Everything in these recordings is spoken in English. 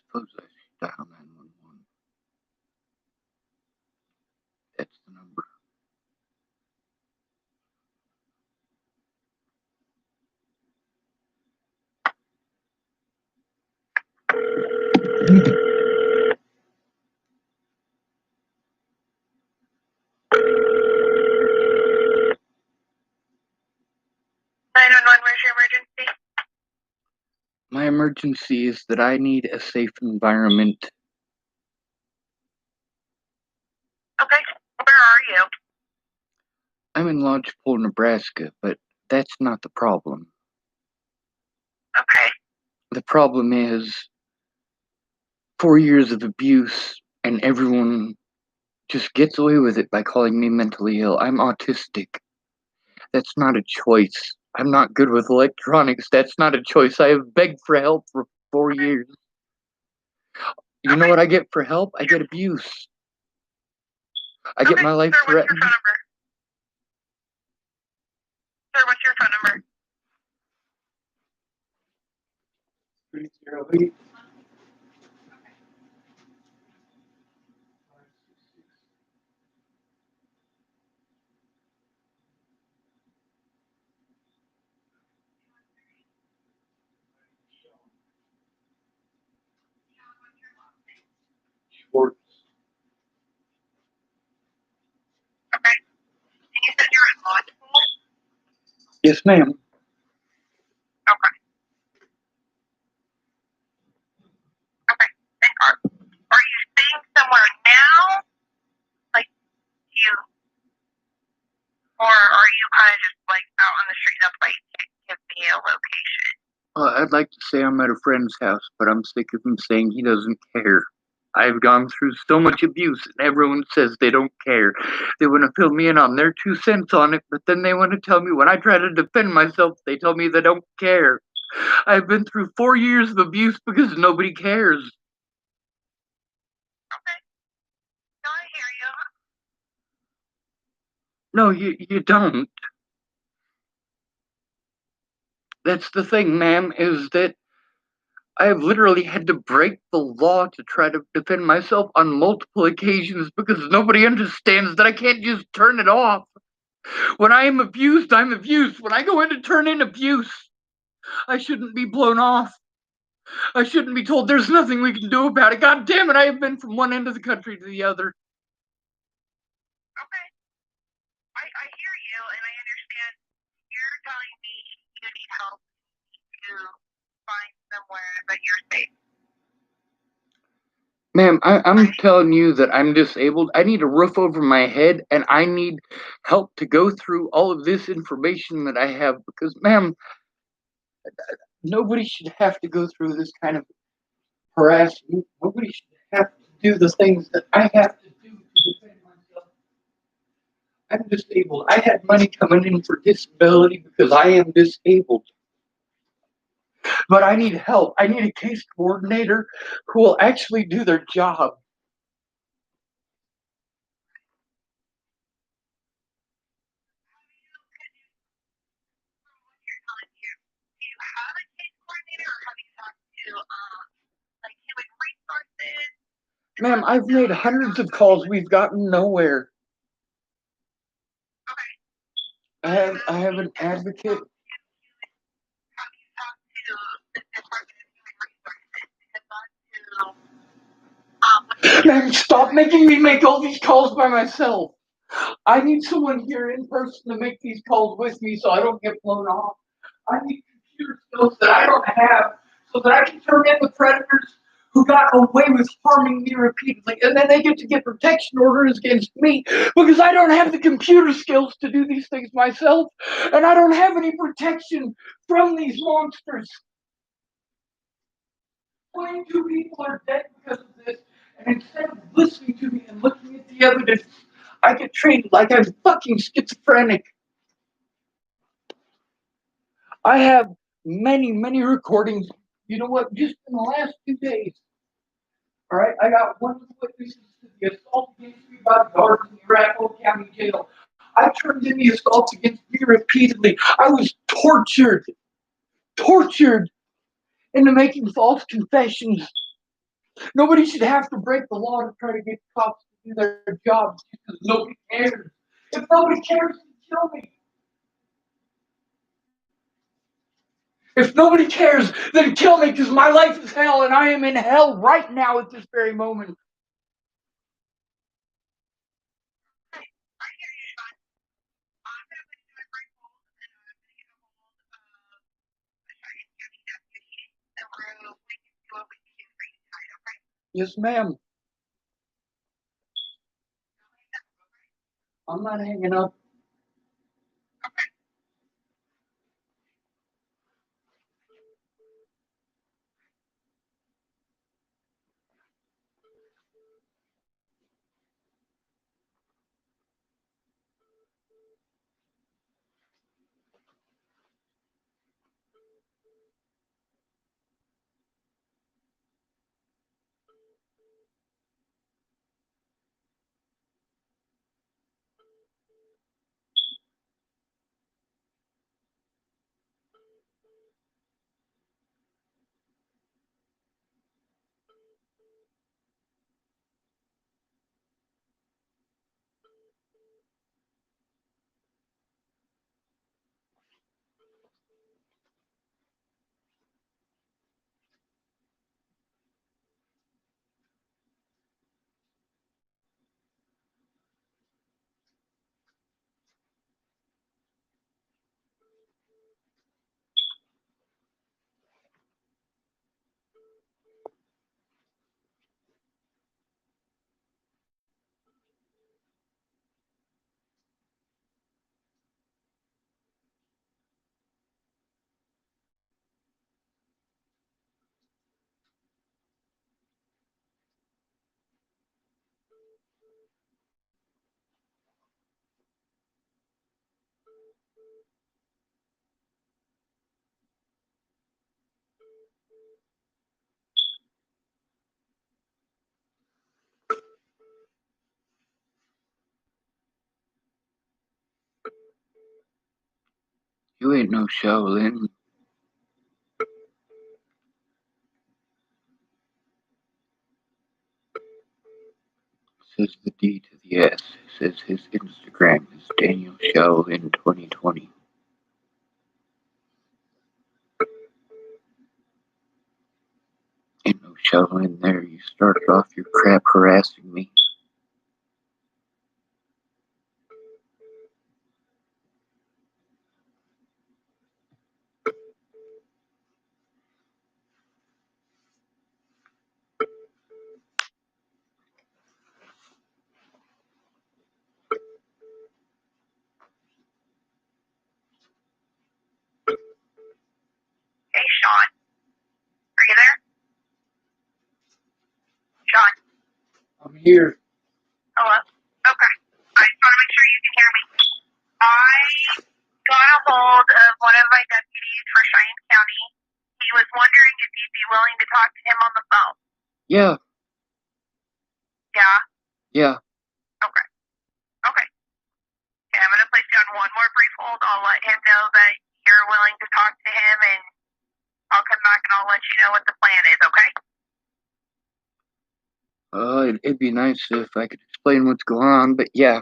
suppose I should dial 911. That's the number. Where's your emergency? My emergency is that I need a safe environment. Okay, where are you? I'm in Lodgepole, Nebraska, but that's not the problem. Okay. The problem is 4 years of abuse, and everyone just gets away with it by calling me mentally ill. I'm autistic. That's not a choice. I'm not good with electronics. That's not a choice. I have begged for help for 4 years. You know what I get for help? I get abuse. I get my life threatened. Sir, what's your phone number? 308. Schwartz. Okay. And you said you're in Lodgepole? Yes, ma'am. Okay. Okay. And are you staying somewhere now? Like, or are you kind of just like out on the street? That's why you can't give me a location. I'd like to say I'm at a friend's house, but I'm sick of him saying he doesn't care. I've gone through so much abuse, and everyone says they don't care. They want to fill me in on their 2 cents on it, but then they want to tell me when I try to defend myself, they tell me they don't care. I've been through 4 years of abuse because nobody cares. Okay. No, I hear you. No, you don't. That's the thing, ma'am, is that I have literally had to break the law to try to defend myself on multiple occasions because nobody understands that I can't just turn it off. When I am abused, I'm abused. When I go in to turn in abuse, I shouldn't be blown off. I shouldn't be told there's nothing we can do about it. God damn it, I have been from one end of the country to the other. Okay. I hear you, and I understand. You're telling me you need help to find somewhere that you're safe. Ma'am, I'm telling you that I'm disabled. I need a roof over my head, and I need help to go through all of this information that I have because, ma'am, nobody should have to go through this kind of harassment. Nobody should have to do the things that I have to do to defend myself. I'm disabled. I had money coming in for disability because I am disabled. But I need help. I need a case coordinator who will actually do their job. Ma'am, I've made hundreds of calls. We've gotten nowhere. I have an advocate. Ma'am, stop making me make all these calls by myself. I need someone here in person to make these calls with me so I don't get blown off. I need computer skills that I don't have so that I can turn in the predators who got away with harming me repeatedly. And then they get to get protection orders against me because I don't have the computer skills to do these things myself. And I don't have any protection from these monsters. 22 people are dead because of this. And instead of listening to me and looking at the evidence, I get treated like I'm fucking schizophrenic. I have many, many recordings. You know what? Just in the last 2 days. All right, I got one of the witnesses to the assault against me by the guards in the Arapahoe County Jail. I turned in the assaults against me repeatedly. I was tortured into making false confessions. Nobody should have to break the law to try to get cops to do their jobs because nobody cares. If nobody cares, then kill me. If nobody cares, then kill me because my life is hell and I am in hell right now at this very moment. I hear you, Sean. I'm gonna put you in brief hold, and then I'm gonna get a hold of the Cheyenne County deputy, and we can see what we can do for you tonight, okay? Yes, ma'am. I'm not hanging up. Okay. You ain't no Shaolin. Says the D to the S. Says his Instagram is Daniel Shaolin 2020. Ain't no Shaolin there. You started off your crap harassing me. Hey, Sean. Are you there? Sean. I'm here. Hello? Okay. I just want to make sure you can hear me. I got a hold of one of my deputies for Cheyenne County. He was wondering if you'd be willing to talk to him on the phone. Yeah. Yeah? Yeah. Okay. Okay. Okay, I'm going to place you on one more brief hold. I'll let him know that you're willing to talk to him, and I'll come back and I'll let you know what the plan is, okay? It'd be nice if I could explain what's going on, but yeah.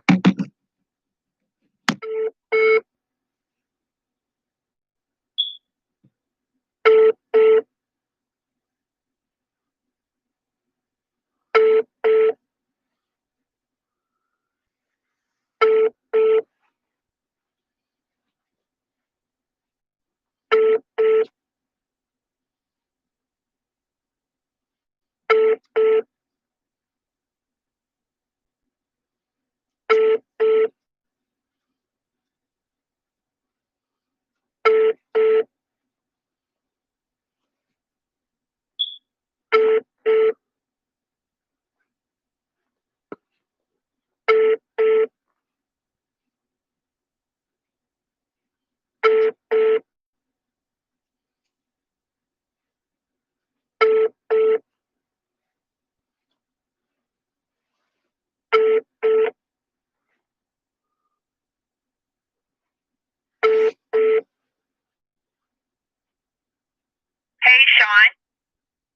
Hey, Sean.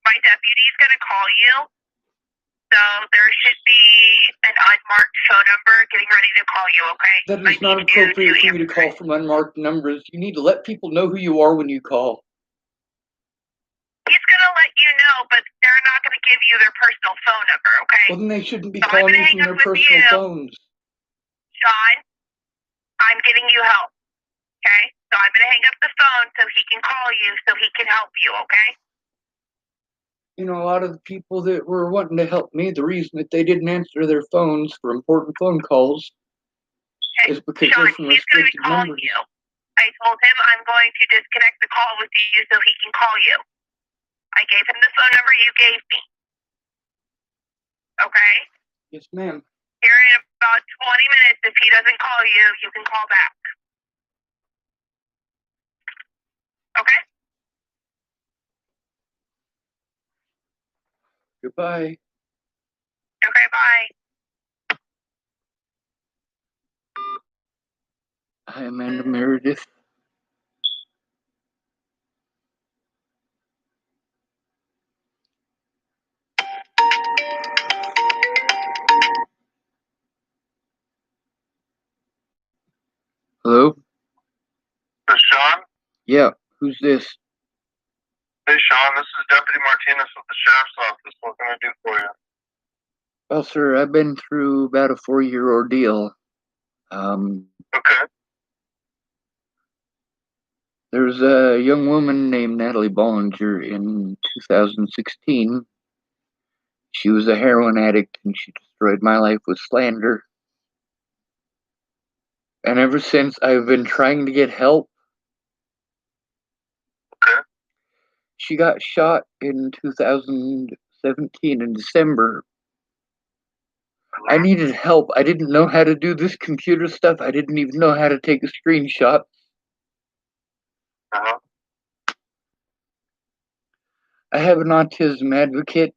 My deputies going to call you. So there should be an unmarked phone number getting ready to call you, okay? That is not appropriate for you to call from unmarked numbers. You need to let people know who you are when you call. He's going to let you know, but they're not going to give you their personal phone number, okay? Well, then they shouldn't be So I'm calling gonna you hang from up their with personal you. phones. Sean, I'm getting you help, okay? So I'm going to hang up the phone so he can call you so he can help you, okay? You know, a lot of the people that were wanting to help me, the reason that they didn't answer their phones for important phone calls is because Sean, they're from he's going to be restricted calling numbers. you. I told him I'm going to disconnect the call with you so he can call you. I gave him the phone number you gave me. Okay? Yes, ma'am. Here in about 20 minutes, if he doesn't call you, you can call back. Okay? Goodbye. Okay, bye. Hi, Amanda Meredith. Hello? This is Sean? Yeah, who's this? Hey, Sean, this is Deputy Martinez with the Sheriff's Office. What can I do for you? Well, sir, I've been through about a 4-year ordeal. Okay. There's a young woman named Natalie Bollinger in 2016. She was a heroin addict and she destroyed my life with slander. And ever since, I've been trying to get help. Okay. She got shot in 2017 in December. I needed help. I didn't know how to do this computer stuff. I didn't even know how to take a screenshot. Uh-huh. I have an autism advocate,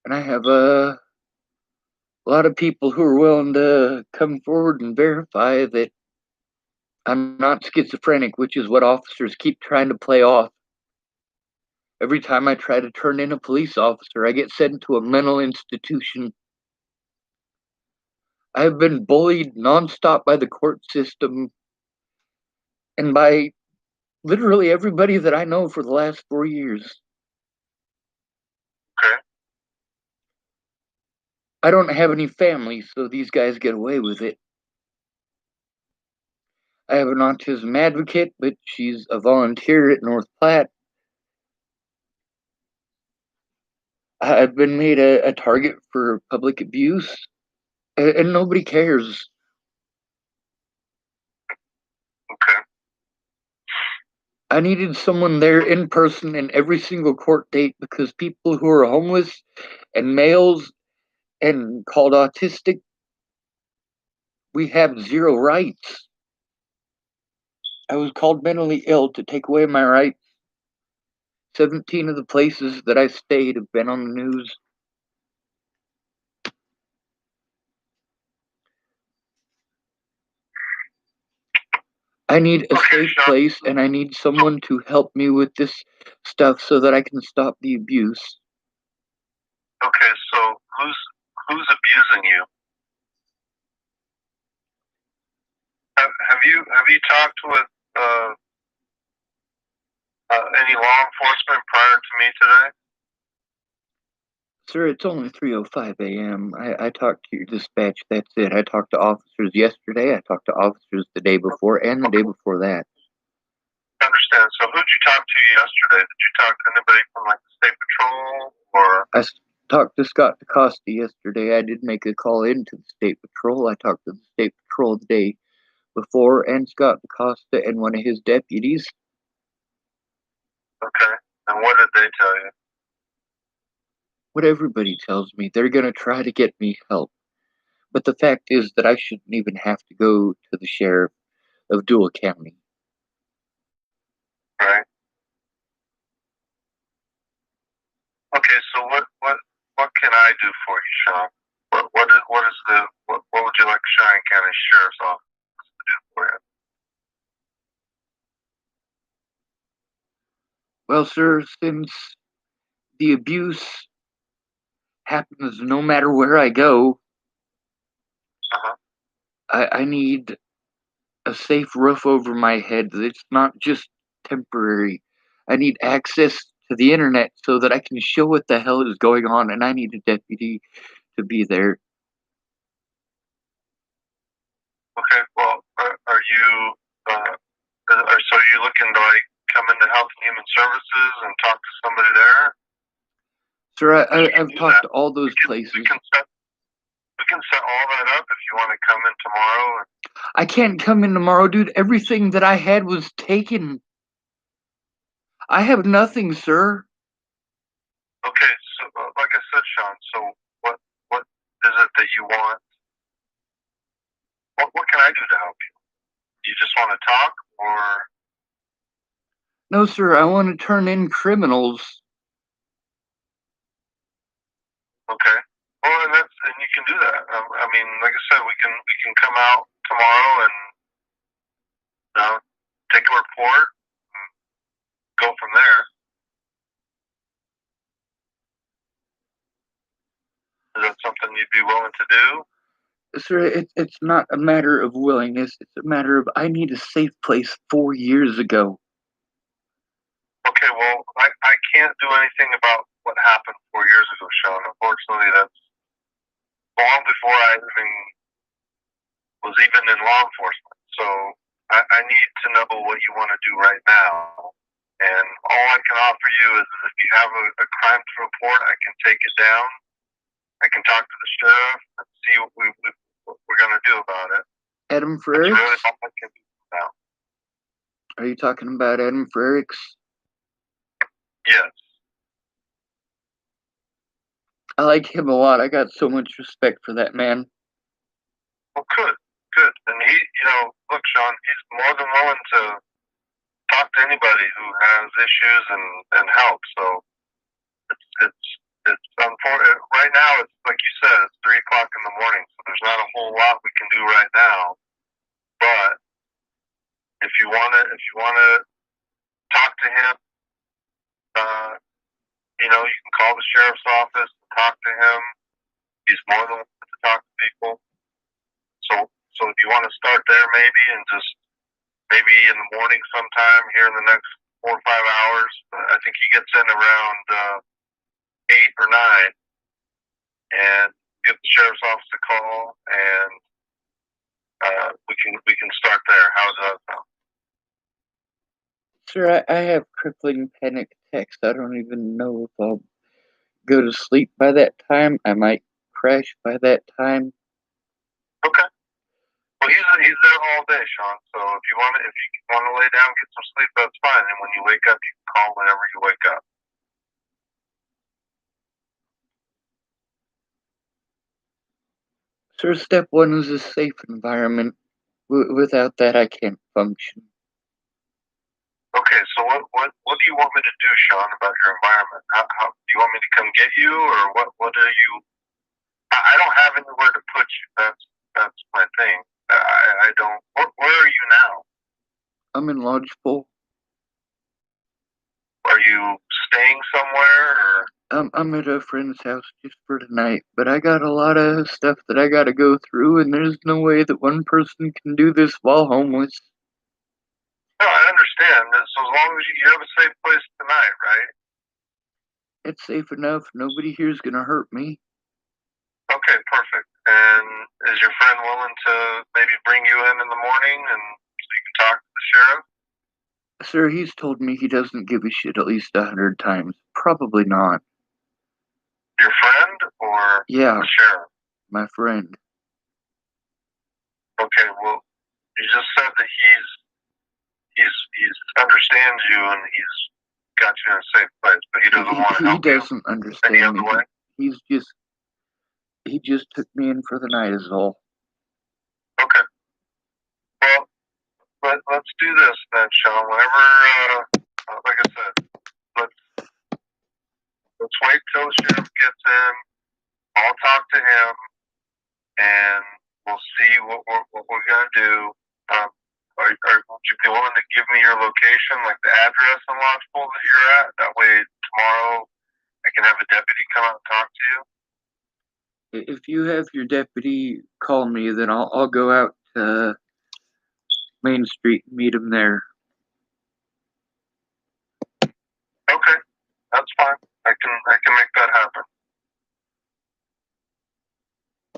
and I have a lot of people who are willing to come forward and verify that I'm not schizophrenic, which is what officers keep trying to play off. Every time I try to turn in a police officer, I get sent to a mental institution. I've been bullied nonstop by the court system and by literally everybody that I know for the last 4 years. Okay. I don't have any family, so these guys get away with it. I have an autism advocate, but she's a volunteer at North Platte. I've been made a target for public abuse, and nobody cares. Okay. I needed someone there in person in every single court date because people who are homeless and males and called autistic, we have zero rights. I was called mentally ill to take away my rights. 17 of the places that I stayed have been on the news. I need a safe place, and I need someone to help me with this stuff so that I can stop the abuse. Okay, so who's abusing you? Have you talked with any law enforcement prior to me today? Sir, it's only 3:05 a.m. I talked to your dispatch, that's it. I talked to officers yesterday, I talked to officers the day before, and the day before that. I understand. So who'd you talk to yesterday? Did you talk to anybody from like the State Patrol or? I talked to Scott DeCosta yesterday. I did make a call into the State Patrol. I talked to the State Patrol the day before, and Scott DeCosta and one of his deputies. Okay. And what did they tell you? What everybody tells me, they're going to try to get me help. But the fact is that I shouldn't even have to go to the sheriff of Dual County. Right. Okay, so what can I do for you, Sean? What would you like Cheyenne County Sheriff's Office to do for you? Well, sir, since the abuse happens no matter where I go. Uh-huh. I need a safe roof over my head. It's not just temporary. I need access to the internet so that I can show what the hell is going on, and I need a deputy to be there. Okay. Well, are you? So you looking to like come into Health and Human Services and talk to somebody there? Sir, We can I've do talked that. to all those We places. can set all that up if you want to come in tomorrow. And, I can't come in tomorrow, dude. Everything that I had was taken. I have nothing, sir. okay. So, like I said, Sean. So, what is it that you want? What can I do to help you? Do you just want to talk, or No, sir, I want to turn in criminals. okay? Well, and you can do that. I mean, like I said, we can come out tomorrow and take a report and go from there. Is that something you'd be willing to do? Sir, it's not a matter of willingness. It's a matter of I need a safe place 4 years ago. Okay, well, I can't do anything about what happened 4 years ago, Sean. Unfortunately, that's long before I was even in law enforcement. So I need to know what you want to do right now. And all I can offer you is if you have a crime to report, I can take it down. I can talk to the sheriff and see what we're going to do about it. Adam That's really Frericks? all I can do now. Are you talking about Adam Frericks? Yes. I like him a lot. I got so much respect for that man. Well, good. And he, look, Sean, he's more than willing to talk to anybody who has issues and help. So it's unfortunate. Right now, it's like you said, it's 3:00 in the morning, so there's not a whole lot we can do right now. But if you wanna talk to him, you can call the sheriff's office and talk to him. He's more than willing to talk to people. So if you want to start there, maybe, and just maybe in the morning sometime here in the next 4 or 5 hours. I think he gets in around 8 or 9, and give the sheriff's office a call, and we can start there. How does that sound? Sir, I have crippling panic attacks. I don't even know if I'll go to sleep by that time. I might crash by that time. Okay. Well, he's there all day, Sean. So if you want to lay down, get some sleep, that's fine. And when you wake up, you can call whenever you wake up. Sir, step one is a safe environment. Without that, I can't function. Okay. So what do you want me to do, Sean, about your environment? How do you want me to come get you, or what are you? I don't have anywhere to put you. That's my thing. I don't. Where are you now? I'm in Lodgepole. Are you staying somewhere? Or? I'm at a friend's house just for tonight, but I got a lot of stuff that I gotta go through, and there's no way that one person can do this while homeless. No, I understand. So as long as you have a safe place tonight, right? It's safe enough. Nobody here's gonna hurt me. Okay, perfect. And is your friend willing to maybe bring you in the morning and so you can talk to the sheriff? Sir, he's told me he doesn't give a shit at least 100 times. Probably not. Your friend or Yeah, the sheriff? my friend. Okay, well, you just said that he's understands you and he's got you in a safe place, but he doesn't want to He help you doesn't any understand other me. way. He just took me in for the night is all. Okay. Well, let's do this then, Sean. Whenever, like I said, let's wait till the sheriff gets in. I'll talk to him, and we'll see what we're gonna do. Would you be willing to give me your location, like the address in Lodgepole that you're at? That way, tomorrow I can can have a deputy come out and talk to you. If you have your deputy call me, then I'll go out to Main Street and meet him there. Okay, that's fine. I can make that happen.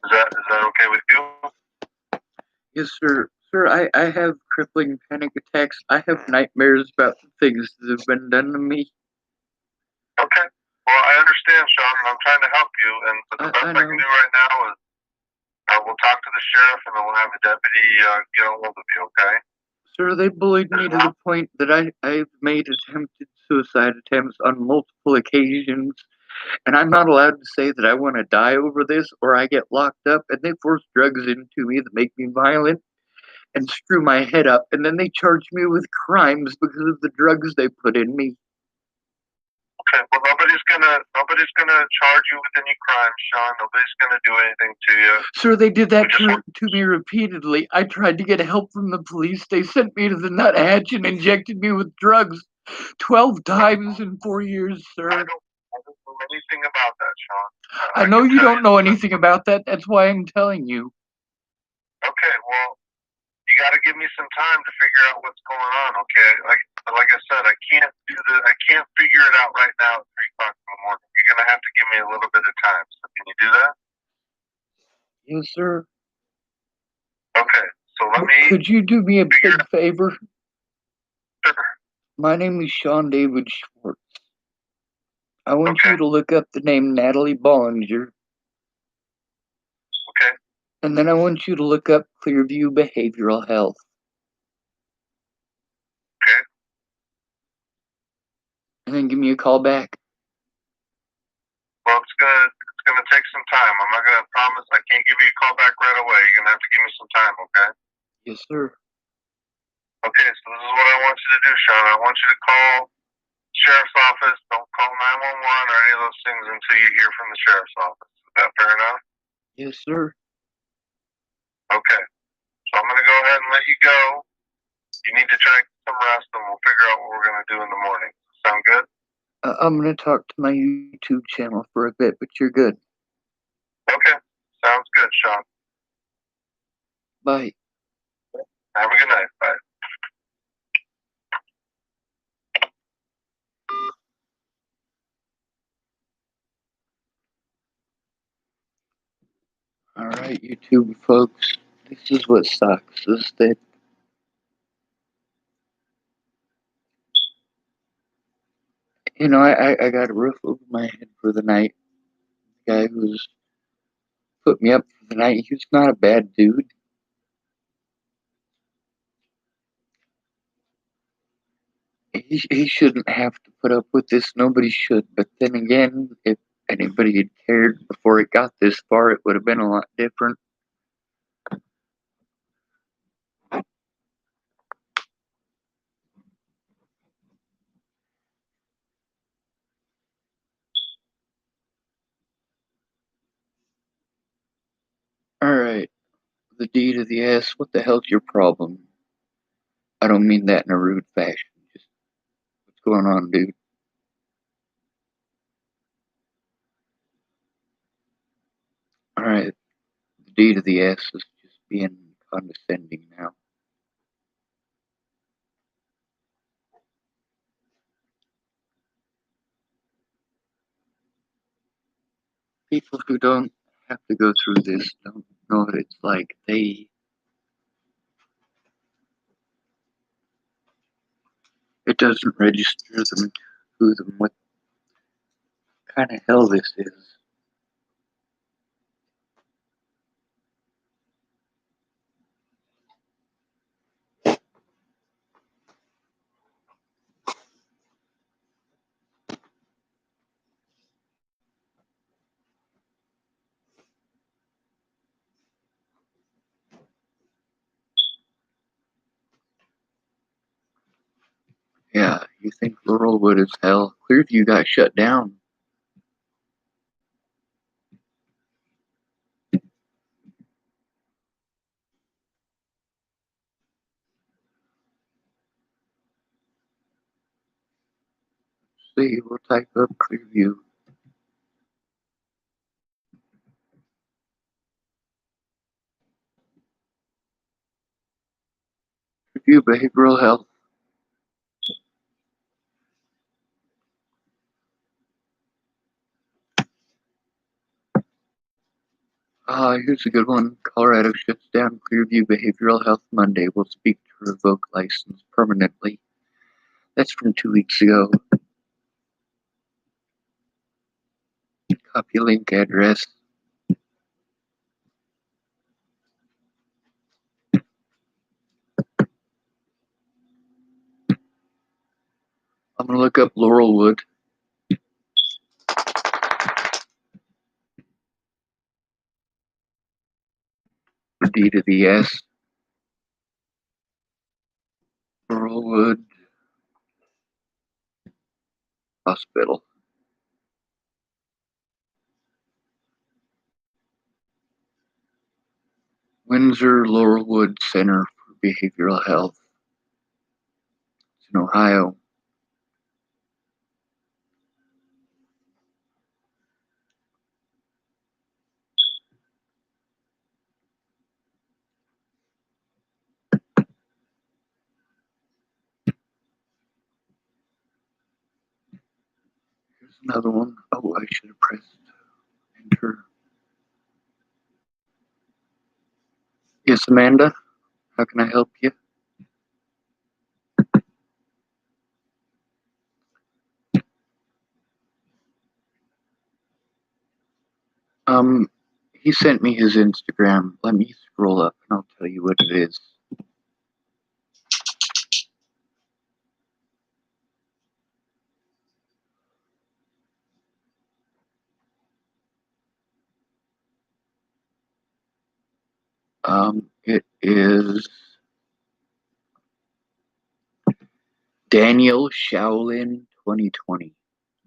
Is that okay with you? Yes, sir. Sir, I have crippling panic attacks. I have nightmares about the things that have been done to me. Okay. Well, I understand, Sean, and I'm trying to help you. And but the best I can do right now is we'll talk to the sheriff, and then we'll have a deputy get a hold of you. Okay? Sir, they bullied me to the point that I've made attempted suicide attempts on multiple occasions, and I'm not allowed to say that I want to die over this or I get locked up, and they force drugs into me that make me violent and screw my head up, and then they charge me with crimes because of the drugs they put in me. Okay, well, nobody's gonna charge you with any crimes, Sean. Nobody's gonna do anything to you. Sir, they did that to me repeatedly. I tried to get help from the police. They sent me to the nut hatch and injected me with drugs 12 times in 4 years, sir. I don't know anything about that, Sean. I know you don't know anything about that. That's why I'm telling you. Okay, well, you got to give me some time to figure out what's going on. Okay, like I said, I can't figure it out right now at 3:00 in the morning. You're gonna have to give me a little bit of time. So can you do that? Yes, sir. Okay, so let me. Could you do me a big favor? Sure. My name is Sean David Schwartz. I want you to look up the name Natalie Bollinger. Okay. And then I want you to look up Clearview Behavioral Health. Okay. And then give me a call back. Well, it's gonna take some time. I'm not gonna promise. I can't give you a call back right away. You're gonna have to give me some time, okay? Yes, sir. Okay, so this is what I want you to do, Sean. I want you to call sheriff's office. Don't call 911 or any of those things until you hear from the sheriff's office. Is that fair enough? Yes, sir. Okay. So I'm gonna go ahead and let you go. You need to try to get some rest, and we'll figure out what we're gonna do in the morning. Sound good? I'm gonna talk to my YouTube channel for a bit, but you're good. Okay. Sounds good, Sean. Bye. Have a good night. Bye. All right, YouTube folks, this is what sucks, is that I got a roof over my head for the night. The guy who's put me up for the night, he was not a bad dude. He shouldn't have to put up with this. Nobody should. But then again, if anybody had cared before it got this far, it would have been a lot different. Alright, the D to the S, what the hell's your problem? I don't mean that in a rude fashion. Just, what's going on, dude? Alright, the D to the S is just being condescending now. People who don't have to go through this don't know what it's like. It doesn't register them to them what kind of hell this is. Yeah, you think Laurelwood is hell? Clearview got shut down. See, we'll type up Clearview. Clearview Behavioral Health. Here's a good one. Colorado shuts down Clearview Behavioral Health Monday. Will speak to revoke license permanently. That's from 2 weeks ago. Copy link address. I'm gonna look up Laurelwood. D to the S. Laurelwood Hospital. Windsor Laurelwood Center for Behavioral Health. It's in Ohio. Here's another one. Oh, I should have pressed enter. Yes, Amanda? How can I help you? He sent me his Instagram. Let me scroll up and I'll tell you what it is. It is Daniel Shaolin 2020.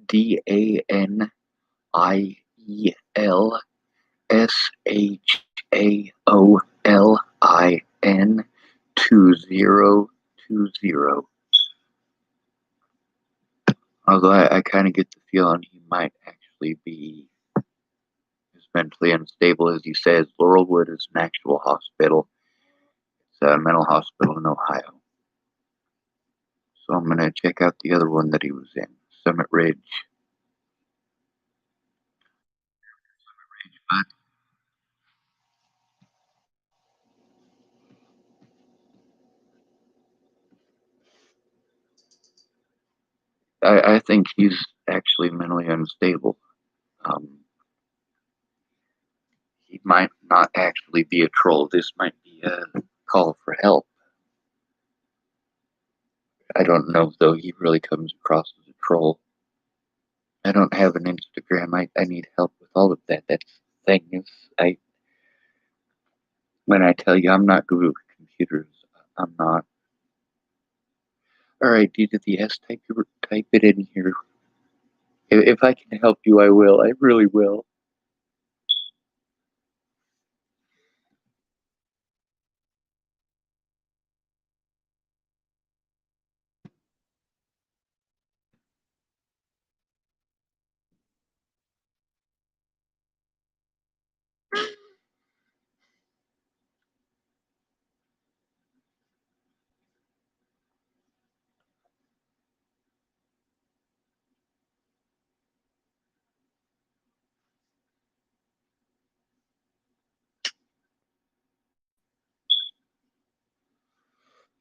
DANIELSHAOLIN 2020. Although I kind of get the feeling he might actually be as mentally unstable as he says. Laurelwood is an actual hospital. It's a mental hospital in Ohio. So I'm going to check out the other one that he was in, Summit Ridge. I think he's actually mentally unstable. He might not actually be a troll. This might be a call for help. I don't know, though, he really comes across as a troll. I don't have an Instagram. I need help with all of that. That's the thing. When I tell you I'm not good with computers, I'm not. Alright, D to the S, type it in here. If I can help you, I will. I really will.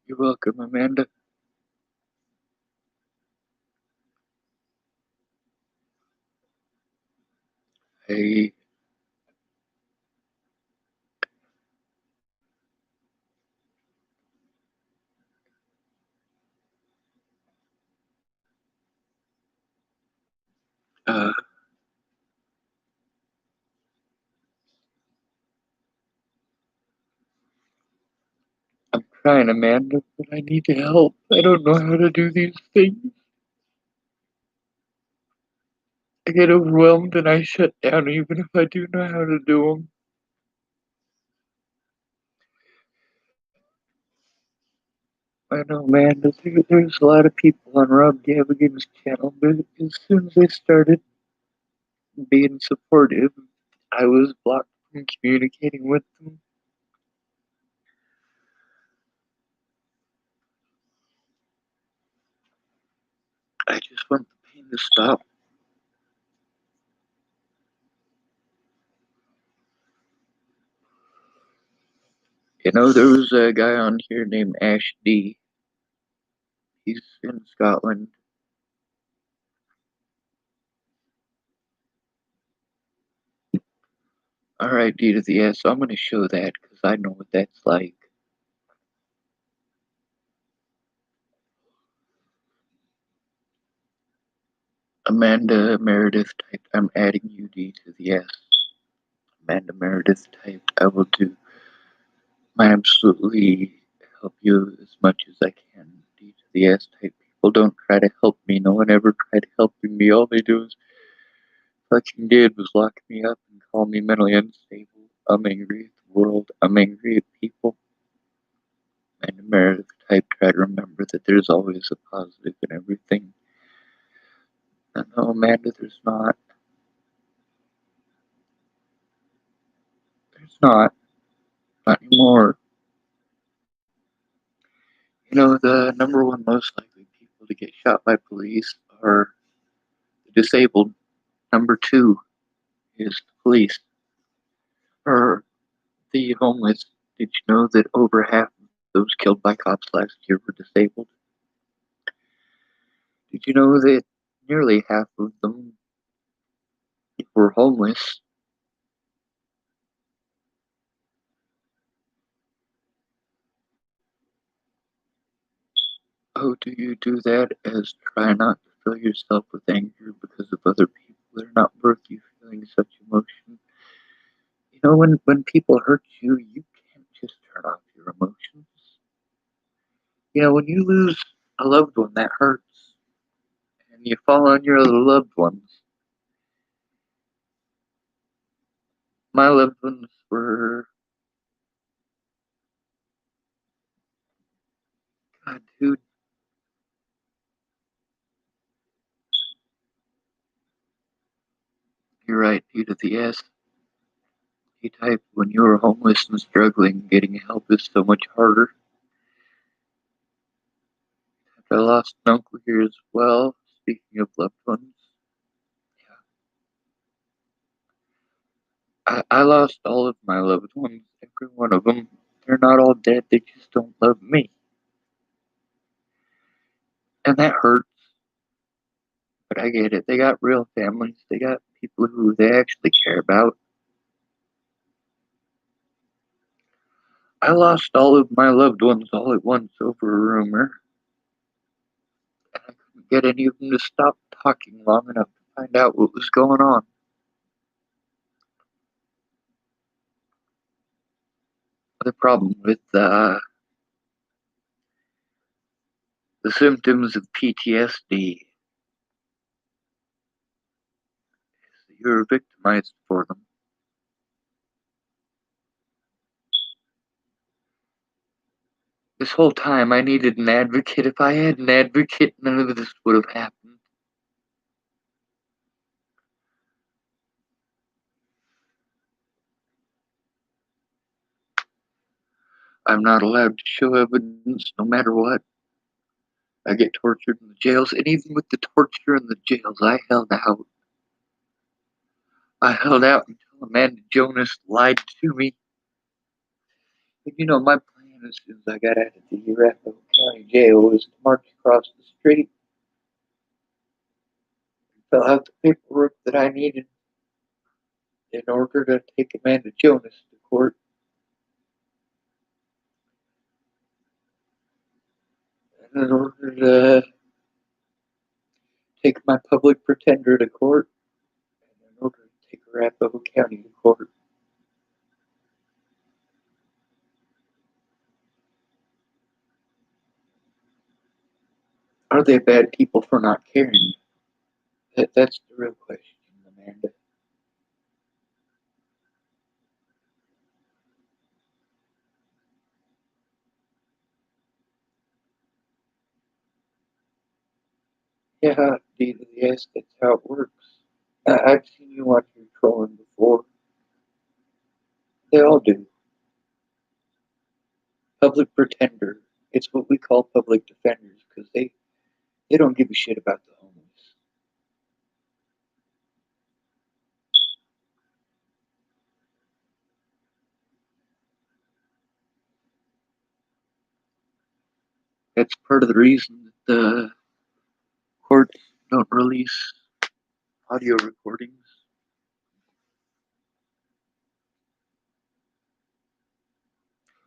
You're welcome, Amanda. Hey. I'm trying, Amanda, but I need your help. I don't know how to do these things. I get overwhelmed and I shut down even if I do know how to do them. I know, man, but there's a lot of people on Rob Gavigan's channel, but as soon as I started being supportive, I was blocked from communicating with them. to stop. You know, there was a guy on here named Ash D. He's in Scotland. Alright, D to the S, so I'm going to show that because I know what that's like. Amanda Meredith typed, I'm adding you, D to the S. Amanda Meredith typed, I will do my absolutely help you as much as I can. D to the S type, people don't try to help me. No one ever tried helping me. All they do is fucking did was lock me up and call me mentally unstable. I'm angry at the world. I'm angry at people. And Meredith type, try to remember that there's always a positive in everything. And no, Amanda, there's not. There's not. Not anymore. You know, the number one most likely people to get shot by police are the disabled. Number two is the police. Or the homeless. Did you know that over half of those killed by cops last year were disabled? Did you know that nearly half of them were homeless? Oh, do you do that as try not to fill yourself with anger because of other people? They're not worth you feeling such emotion. You know, when people hurt you, you can't just turn off your emotions. You know, when you lose a loved one, that hurts. And you fall on your other loved ones. My loved ones were... God, dude. You're right, D to the S. He typed, when you are homeless and struggling, getting help is so much harder. I lost an uncle here as well. Speaking of loved ones, I lost all of my loved ones, every one of them. They're not all dead, they just don't love me. And that hurts. But I get it. They got real families. They got people who they actually care about. I lost all of my loved ones all at once over a rumor. And I couldn't get any of them to stop talking long enough to find out what was going on. The problem with the symptoms of PTSD is that you're victimized for them. This whole time I needed an advocate. If I had an advocate, none of this would have happened. I'm not allowed to show evidence no matter what. I get tortured in the jails, and even with the torture in the jails, I held out. I held out until Amanda Jonas lied to me. And you know, my plan as soon as I got out of the Arapahoe County Jail was to march across the street and fill out the paperwork that I needed in order to take Amanda Jonas to court. And in order to take my public pretender to court. And in order to take Arapahoe County to court. Are they bad people for not caring? That's the real question, Amanda. Yeah, yes, that's how it works. I've seen you on your trolling before. They all do. Public pretender. It's what we call public defenders because they don't give a shit about the homeless. That's part of the reason that the courts don't release audio recordings.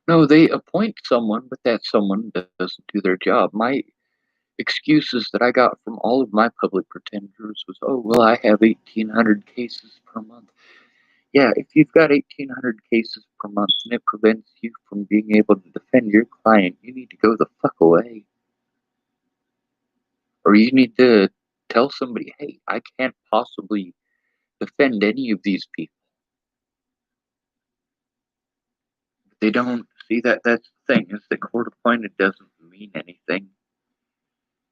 No, they appoint someone, but that someone doesn't do their job. My excuses that I got from all of my public pretenders was, oh, well, I have 1,800 cases per month. Yeah, if you've got 1,800 cases per month and it prevents you from being able to defend your client, you need to go the fuck away. Or you need to tell somebody, hey, I can't possibly defend any of these people. They don't see that. That's the thing, is that court appointed doesn't mean anything.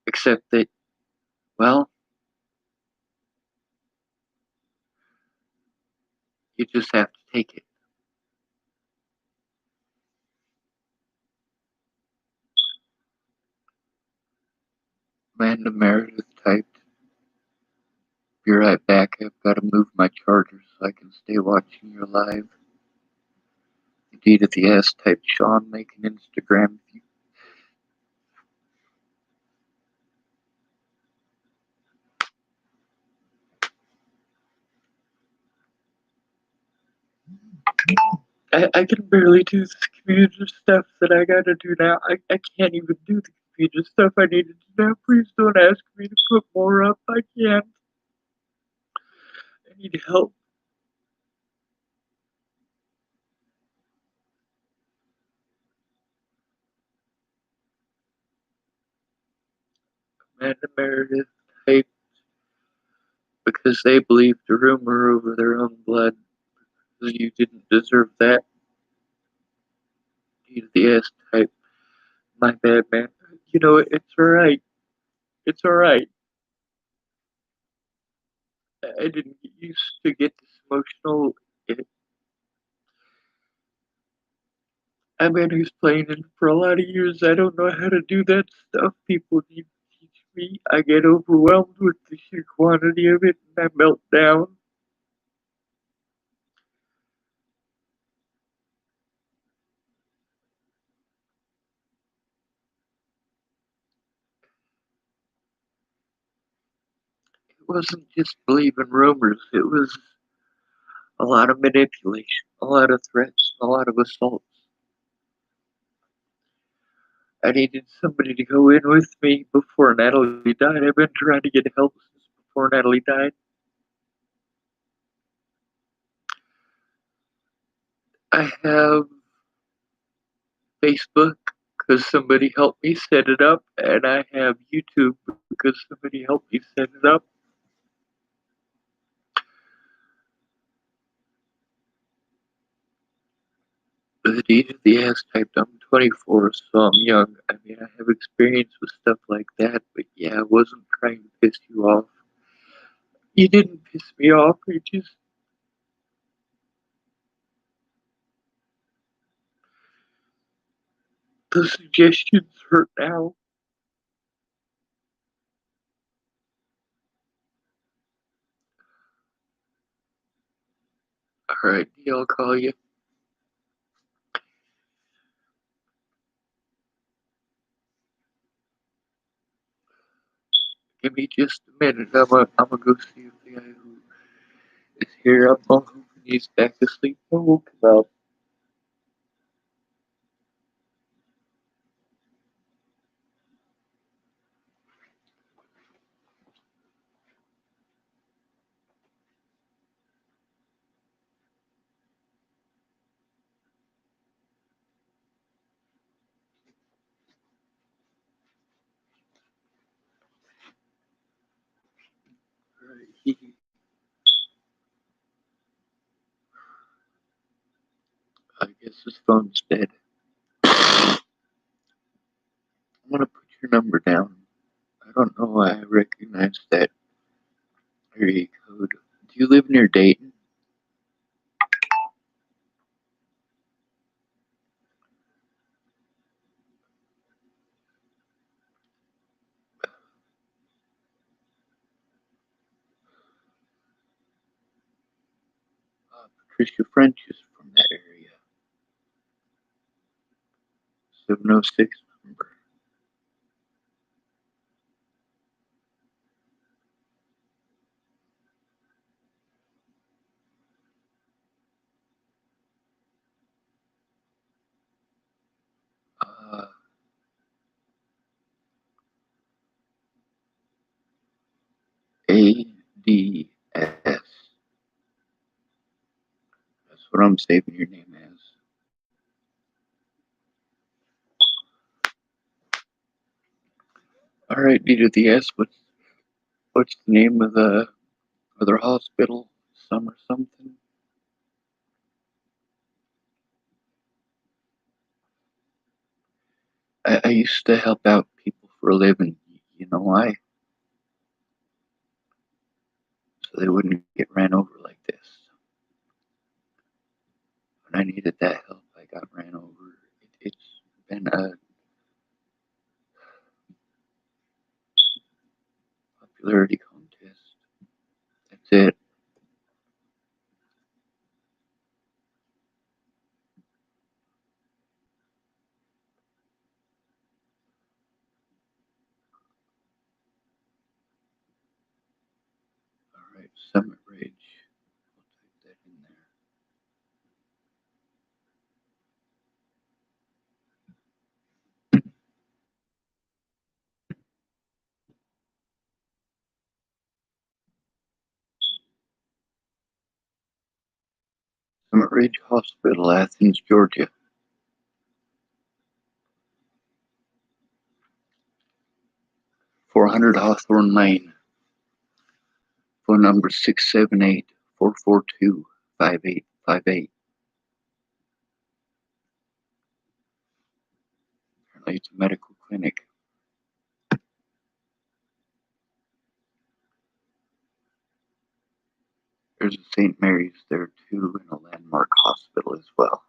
Except that, well, you just have to take it. Amanda Meredith typed, be right back. I've got to move my charger so I can stay watching your live. The D to the S typed, Sean, make an Instagram view. I can barely do this computer stuff that I gotta do now. I can't even do the computer stuff I need to do now. Please don't ask me to put more up. I can't. I need help. Amanda Meredith typed, because they believed a rumor over their own blood. Because you didn't deserve that. D to the S type, my bad, man. You know, it's alright. It's alright. I didn't get used to get this emotional. I've been playing it for a lot of years. I don't know how to do that stuff. People need to teach me. I get overwhelmed with the sheer quantity of it and I melt down. It wasn't just believing rumors, it was a lot of manipulation, a lot of threats, a lot of assaults. I needed somebody to go in with me before Natalie died. I've been trying to get help since before Natalie died. I have Facebook because somebody helped me set it up, and I have YouTube because somebody helped me set it up. The D to the S typed, I'm 24, so I'm young. I mean, I have experience with stuff like that, but yeah, I wasn't trying to piss you off. You didn't piss me off, you just. The suggestions hurt now. Alright, I'll call you. Give me just a minute. I'm gonna go see if the guy who is here, I'm hoping he's back asleep. I woke him up. Alright, I guess his phone's dead. I'm gonna put your number down. I don't know why I recognize that area code. Do you live near Dayton? Patricia French is from that area. 706 number. ADS. That's what I'm saving your name as. Alright, DWS, what's the name of the other hospital? Some or something? I used to help out people for a living. You know why? So they wouldn't get ran over like this. When I needed that help, I got ran over. It's been a popularity contest. That's it. Alright, Summit Ridge. I'll type that in there. Summit Ridge Hospital, Athens, Georgia. 400 Hawthorne Lane. Phone number 678-442-5858. Apparently it's a medical clinic. There's a St. Mary's there too, and a Landmark Hospital as well.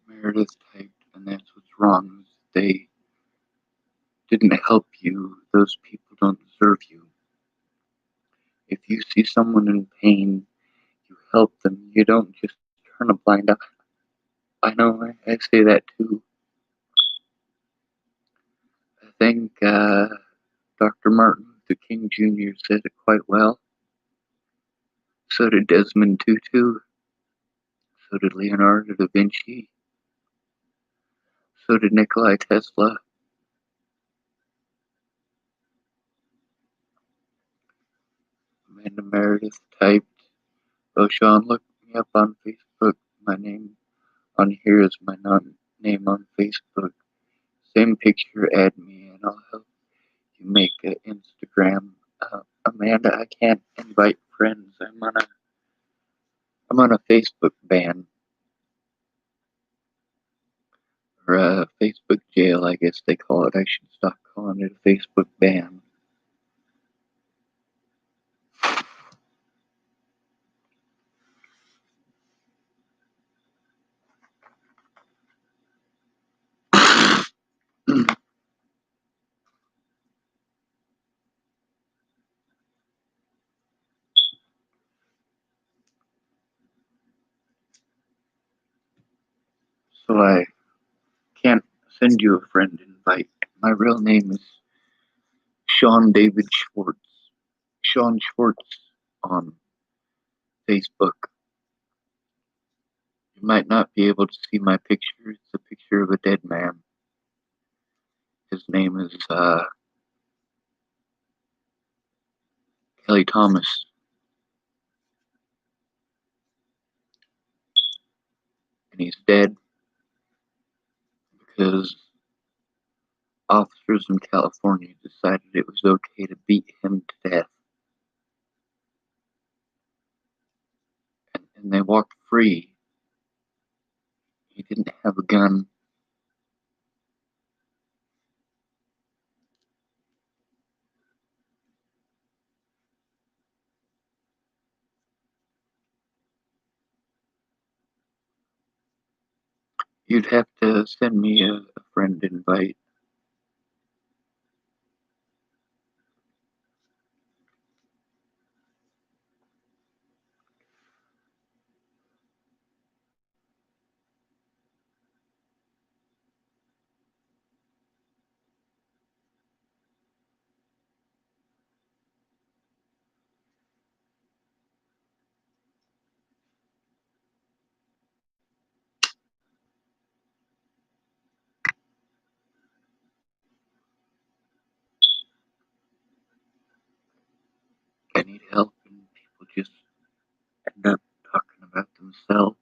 Meredith typed, and that's what's wrong. Is they didn't help you. Those people don't deserve you. If you see someone in pain, you help them. You don't just turn a blind eye. I know, I say that too. I think Dr. Martin Luther King Jr. said it quite well. So did Desmond Tutu. So did Leonardo da Vinci. So did Nikola Tesla. Amanda Meredith typed, "Oh, Sean, look me up on Facebook. My name on here is my name on Facebook. Same picture, add me, and I'll help you make an Instagram." Amanda, I can't invite friends. I'm on a Facebook ban, or a Facebook jail, I guess they call it. I should stop calling it a Facebook ban. So I can't send you a friend invite. My real name is Sean David Schwartz. Sean Schwartz on Facebook. You might not be able to see my picture. It's a picture of a dead man. His name is Kelly Thomas. And he's dead because officers in California decided it was okay to beat him to death. And they walked free. He didn't have a gun. You'd have to send me a friend invite. need help and people just end up talking about themselves.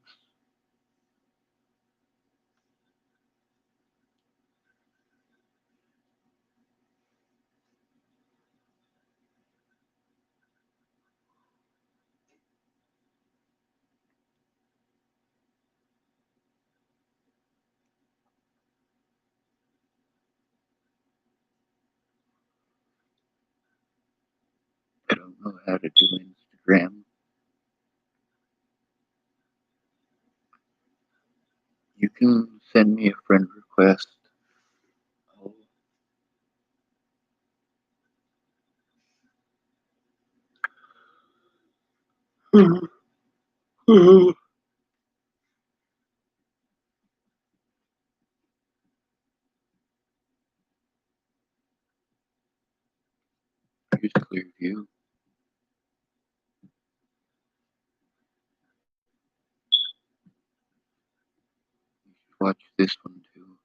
I don't know how to do Instagram. You can send me a friend request. Oh. Here's Clearview. You should watch this one too.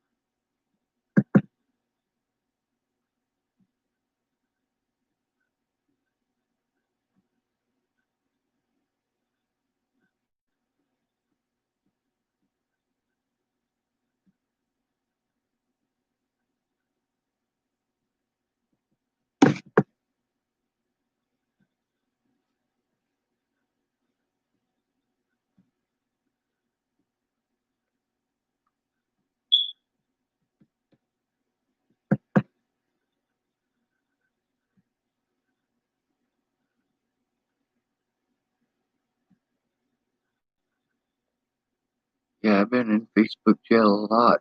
Yeah, I've been in Facebook jail a lot.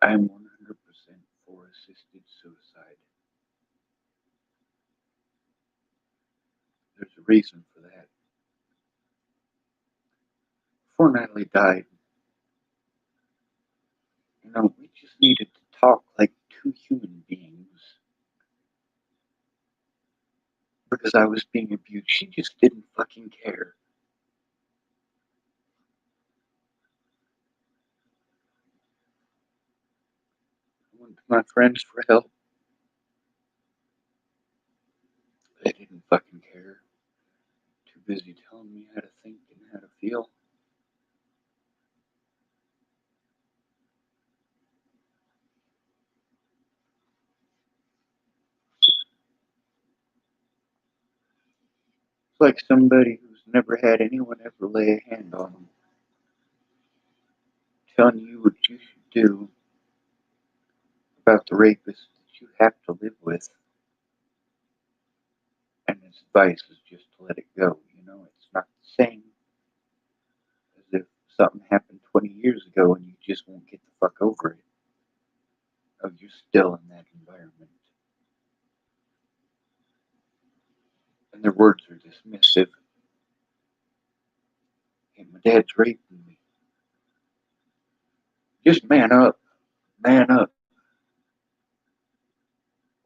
I am 100% for assisted suicide. There's a reason for that. Before Natalie died, we just needed to talk like two human beings. Because I was being abused. She just didn't fucking care. I went to my friends for help. They didn't fucking care. Too busy telling me how to think and how to feel. It's like somebody who's never had anyone ever lay a hand on them, telling you what you should do about the rapist that you have to live with. And his advice is just to let it go. It's not the same as if something happened 20 years ago and you just won't get the fuck over it. Oh, you're still in that environment. And their words are dismissive. Hey, my dad's raping me. Just man up. Man up.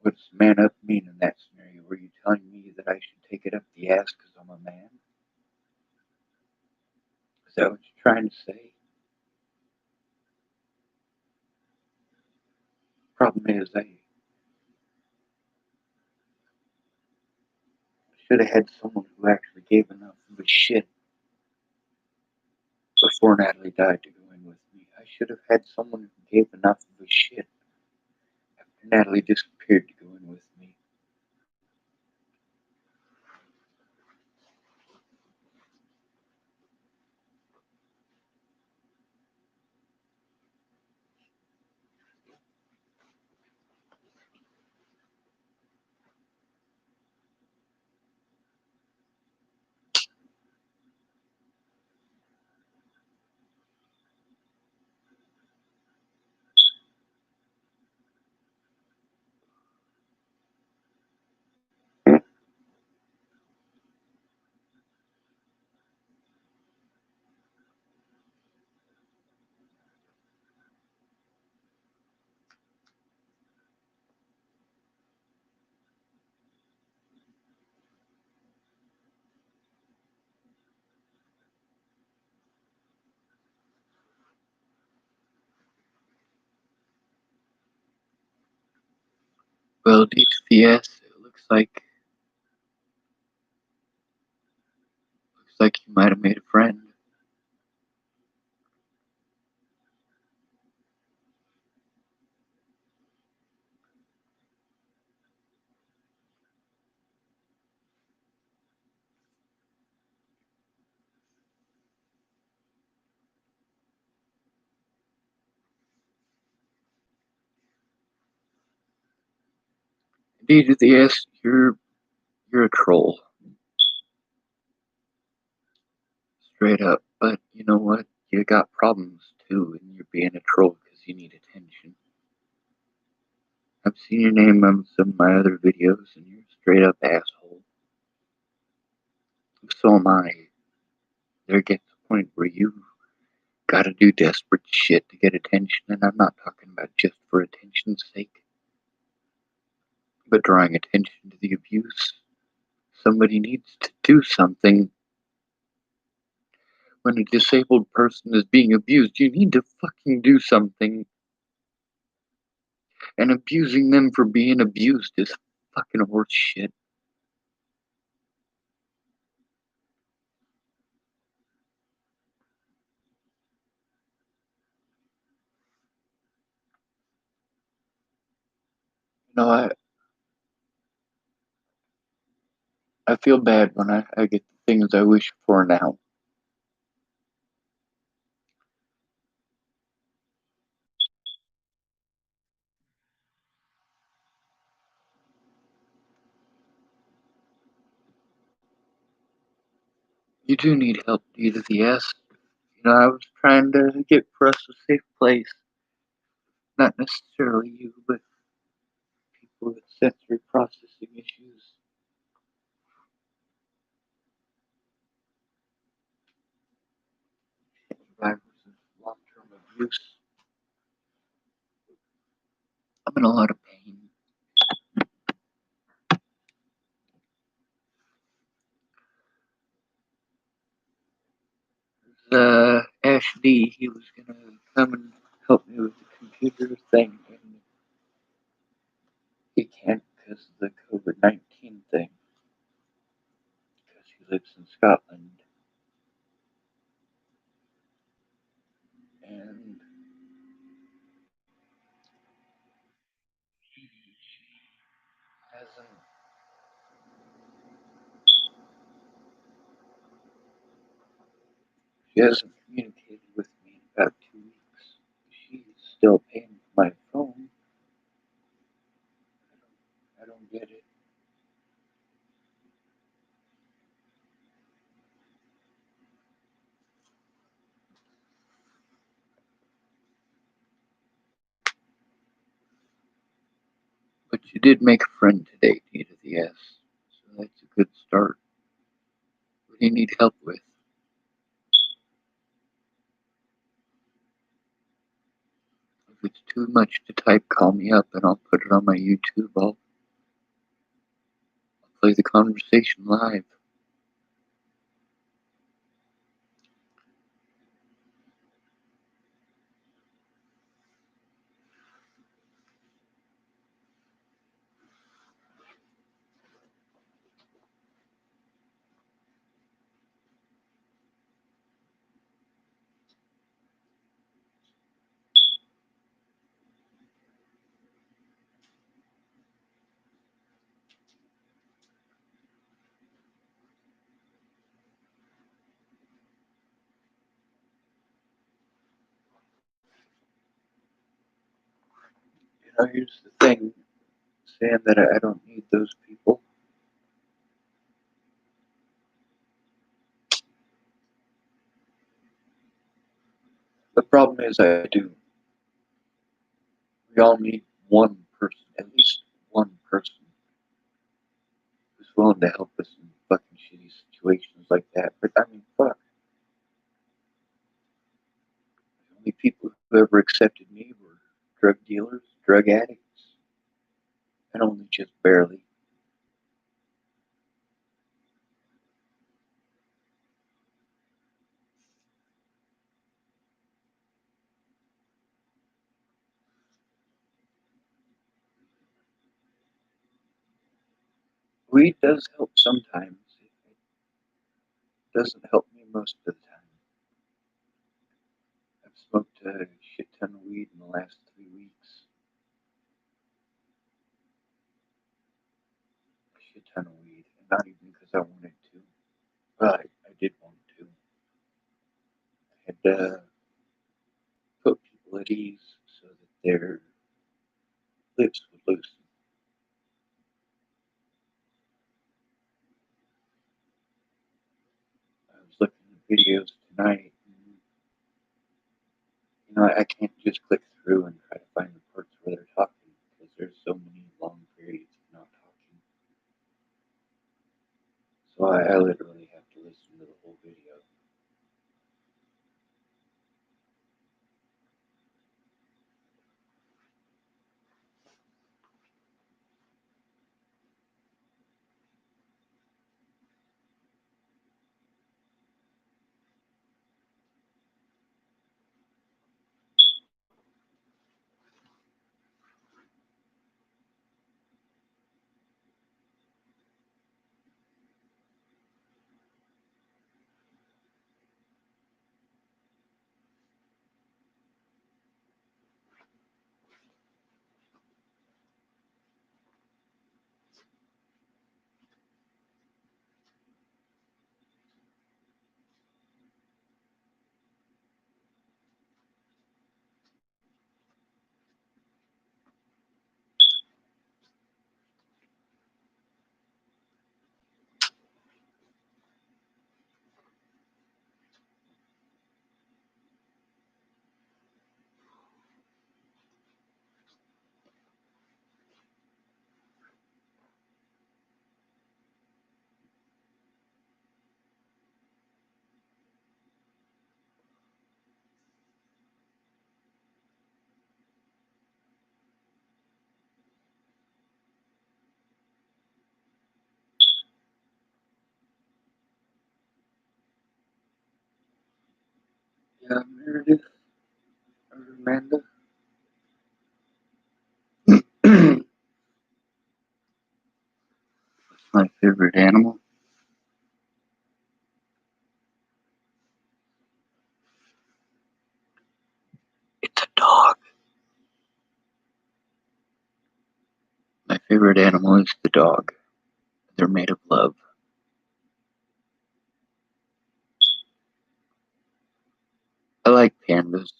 What does man up mean in that scenario? Were you telling me that I should take it up the ass because I'm a man? Is that what you're trying to say? Problem is, I should have had someone who actually gave enough of a shit before Natalie died to go in with me. I should have had someone who gave enough of a shit after Natalie disappeared to go in with me. Well, D to the S, it looks like you might have made a friend. D to the S, you're a troll, straight up. But you know what? You got problems too, and you're being a troll because you need attention. I've seen your name on some of my other videos, and you're a straight up asshole. So am I. There gets a point where you gotta do desperate shit to get attention, and I'm not talking about just for attention's sake, but drawing attention to the abuse. Somebody needs to do something. When a disabled person is being abused, you need to fucking do something. And abusing them for being abused is fucking horse shit. You know, I feel bad when I get the things I wish for now. You do need help, D to the S. You know, I was trying to get for us a safe place. Not necessarily you, but people with sensory processing issues. Survivors of long-term abuse. I'm in a lot of pain. Ash D, he was gonna come and help me with the computer thing, and he can't because of the COVID-19 thing. Because he lives in Scotland. And hasn't she hasn't communicated with me in about 2 weeks. She's still paying for my phone. I don't get it. But you did make a friend today, D to the S. So that's a good start. What do you need help with? If it's too much to type, call me up and I'll put it on my YouTube. I'll play the conversation live. You know, here's the thing, saying that I don't need those people. The problem is I do. We all need one person, at least one person, who's willing to help us in fucking shitty situations like that. But I mean, fuck. The only people who ever accepted me were drug dealers, drug addicts, and only just barely. Weed does help sometimes. It doesn't help me most of the time. I've smoked a shit ton of weed in the last 3 weeks. A shit ton of weed. And not even because I wanted to. But I did want to. I had to put people at ease so that their lips would loosen. I was looking at videos tonight, and I can't just click through and try to find the parts where they're talking because there's so many long periods of not talking. So I literally have to listen to the whole video. Yeah, Meredith or Amanda. What's my favorite animal? It's a dog. My favorite animal is the dog. They're made of love. I like pandas.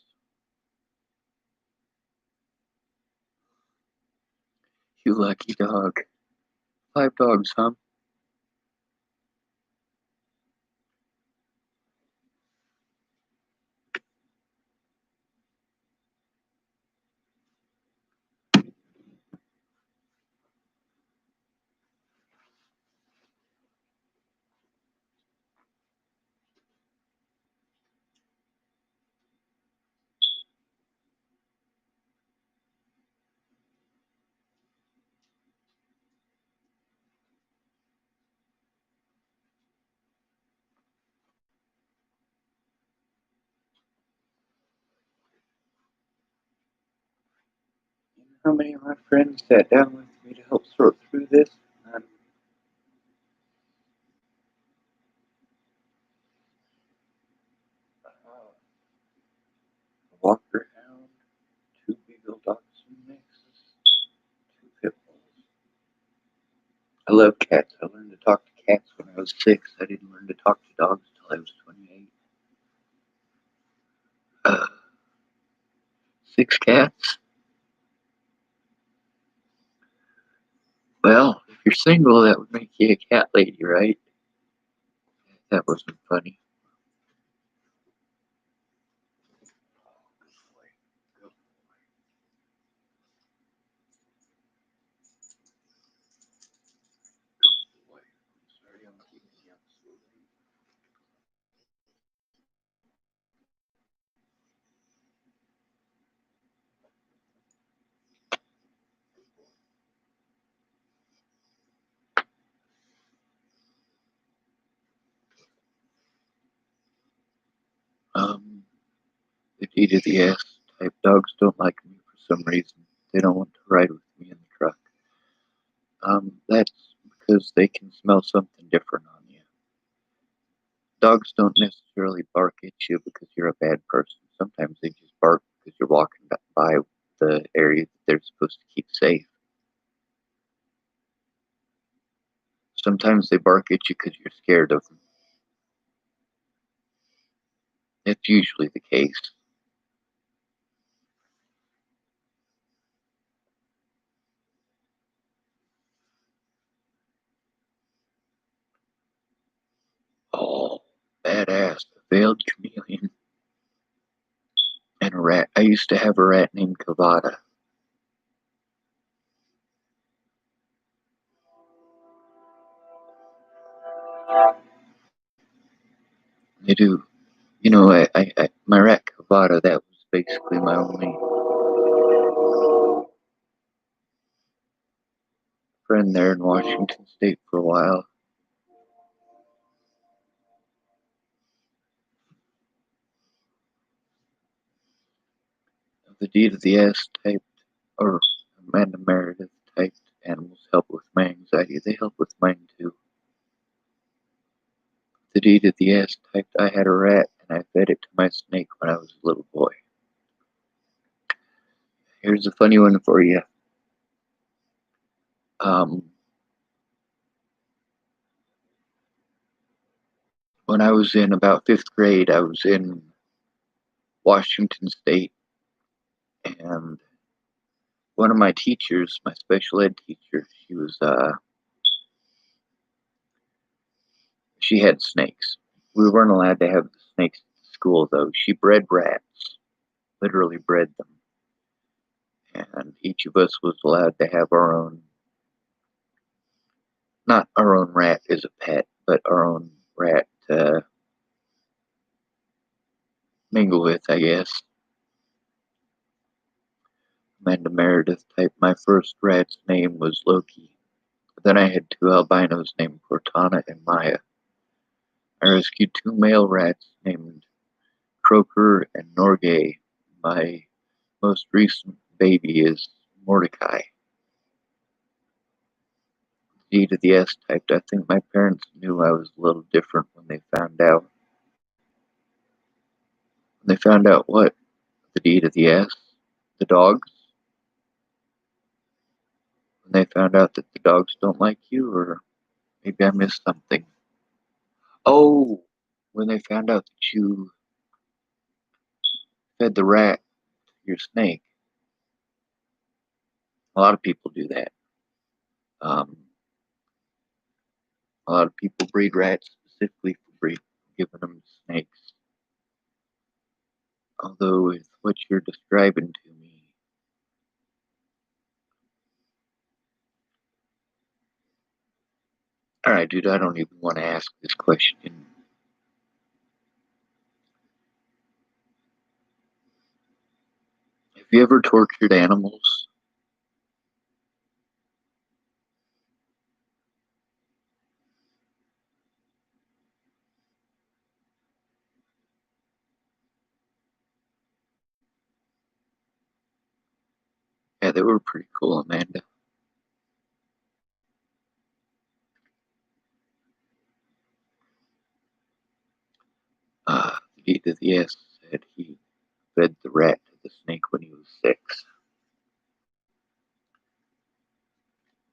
You lucky dog. 5 dogs, huh? You know how many of my friends sat down with me to help sort through this? None. A Walker Hound, 2 Beagle Dachshund mixes, 2 pit bulls. I love cats. I learned to talk to cats when I was 6. I didn't learn to talk to dogs till I was 28. 6 cats? Well, if you're single, that would make you a cat lady, right? That wasn't funny. The D to the S type dogs don't like me for some reason. They don't want to ride with me in the truck. That's because they can smell something different on you. Dogs don't necessarily bark at you because you're a bad person. Sometimes they just bark because you're walking by the area that they're supposed to keep safe. Sometimes they bark at you because you're scared of them. It's usually the case. Oh, badass. A veiled chameleon. And a rat. I used to have a rat named Kavada. They do. You know, my rat Kavada, that was basically my only friend there in Washington State for a while. The deed of the S typed, or Amanda Meredith typed, animals help with my anxiety. They help with mine too. The deed of the S typed, I had a rat and I fed it to my snake when I was a little boy. Here's a funny one for you. When I was in about 5th grade, I was in Washington State, and one of my teachers, my special ed teacher, she had snakes. We weren't allowed to have the snakes at school, though. She bred rats, literally bred them, and each of us was allowed to have our own, not our own rat as a pet, but our own rat to mingle with, I guess. Amanda Meredith typed, my first rat's name was Loki. Then I had 2 albinos named Cortana and Maya. I rescued 2 male rats named Croker and Norgay. My most recent baby is Mordecai. D to the S typed, I think my parents knew I was a little different when they found out. When they found out what? The D to the S? The dogs? When they found out that the dogs don't like you, or maybe I missed something. Oh, when they found out that you fed the rat to your snake. A lot of people do that. A lot of people breed rats specifically for giving them snakes. Although with what you're describing to me, alright, dude, I don't even want to ask this question. Have you ever tortured animals? Yeah, they were pretty cool, Amanda. The to the S said he fed the rat to the snake when he was 6.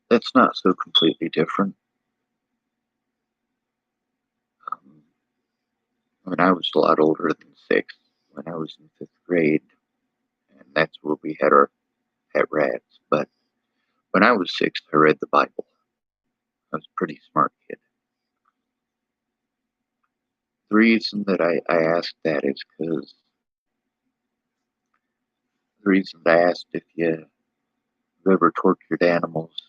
That's not so completely different. When I was a lot older than 6, when I was in 5th grade, and that's where we had our pet rats. But when I was 6, I read the Bible. I was a pretty smart kid. The reason that I asked that is because the reason I asked if you ever tortured animals,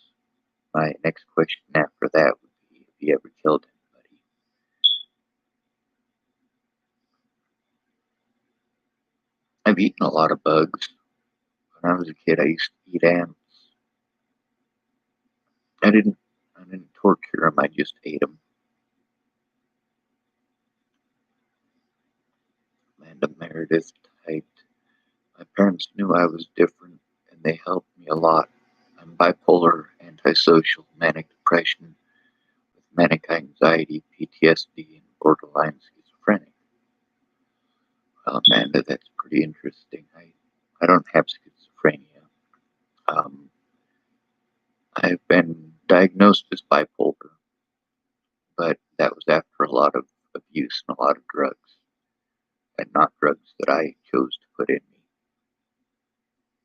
my next question after that would be if you ever killed anybody. I've eaten a lot of bugs. When I was a kid, I used to eat ants. I didn't torture them, I just ate them. Amanda Meredith typed, my parents knew I was different and they helped me a lot. I'm bipolar, antisocial, manic depression, manic anxiety, PTSD, and borderline schizophrenic. Well, Amanda, that's pretty interesting. I don't have schizophrenia. I've been diagnosed as bipolar, but that was after a lot of abuse and a lot of drugs, and not drugs that I chose to put in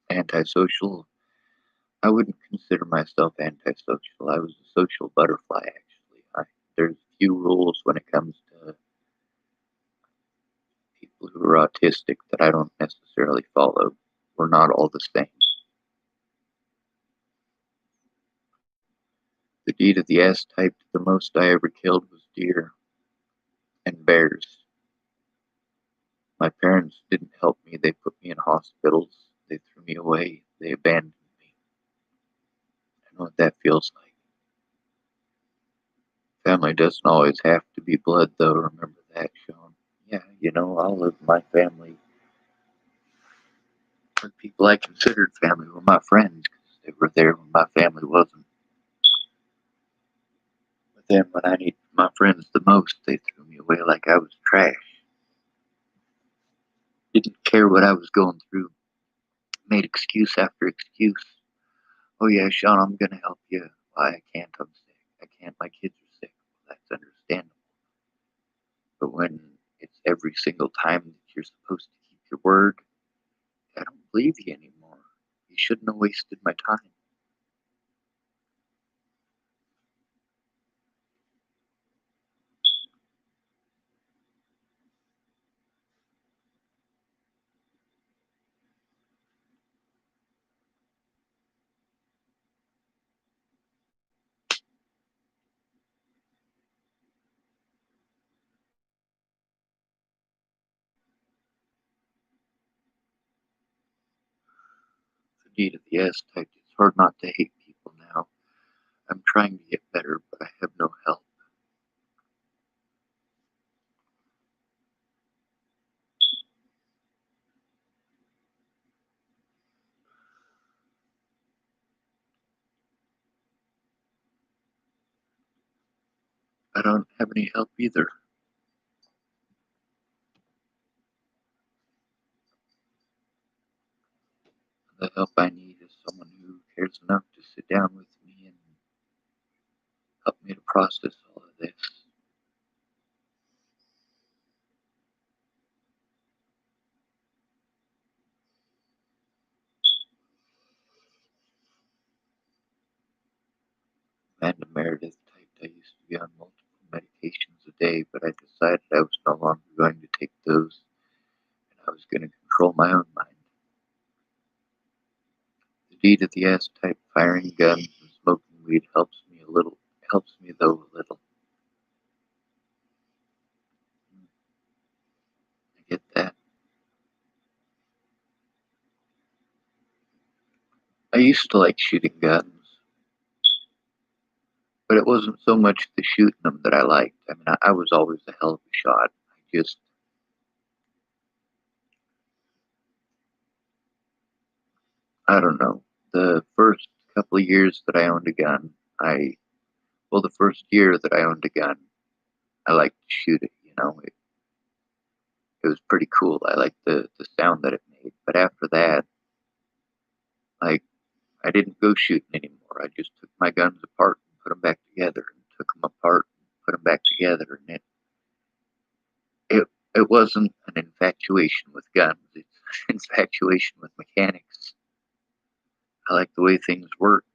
me. Antisocial, I wouldn't consider myself antisocial. I was a social butterfly, actually. There's few rules when it comes to people who are autistic that I don't necessarily follow. We're not all the same. The D to the S type, the most I ever killed was deer and bears. My parents didn't help me. They put me in hospitals. They threw me away. They abandoned me. I know what that feels like. Family doesn't always have to be blood, though. Remember that, Sean. Yeah, all of my family, the people I considered family, were my friends because they were there when my family wasn't. But then when I needed my friends the most, they threw me away like I was trash. Didn't care what I was going through. Made excuse after excuse. Oh yeah, Sean, I'm gonna help you. Why I can't, I'm sick. I can't, my kids are sick. Well, that's understandable. But when it's every single time that you're supposed to keep your word, I don't believe you anymore. You shouldn't have wasted my time. The D to the S type, it's hard not to hate people now. I'm trying to get better, but I have no help. I don't have any help either. The help I need is someone who cares enough to sit down with me and help me to process all of this. Amanda Meredith typed, I used to be on multiple medications a day, but I decided I was no longer going to take those, and I was going to control my own mind. The D to the S type, firing guns and smoking weed helps me a little. Helps me though a little. I get that. I used to like shooting guns, but it wasn't so much the shooting them that I liked. I mean, I was always a hell of a shot. I don't know. The first couple of years that I owned a gun, the first year that I owned a gun, I liked to shoot it. It was pretty cool. I liked the sound that it made. But after that, like, I didn't go shooting anymore. I just took my guns apart and put them back together, and took them apart and put them back together, and it wasn't an infatuation with guns. It's an infatuation with mechanics. I like the way things work,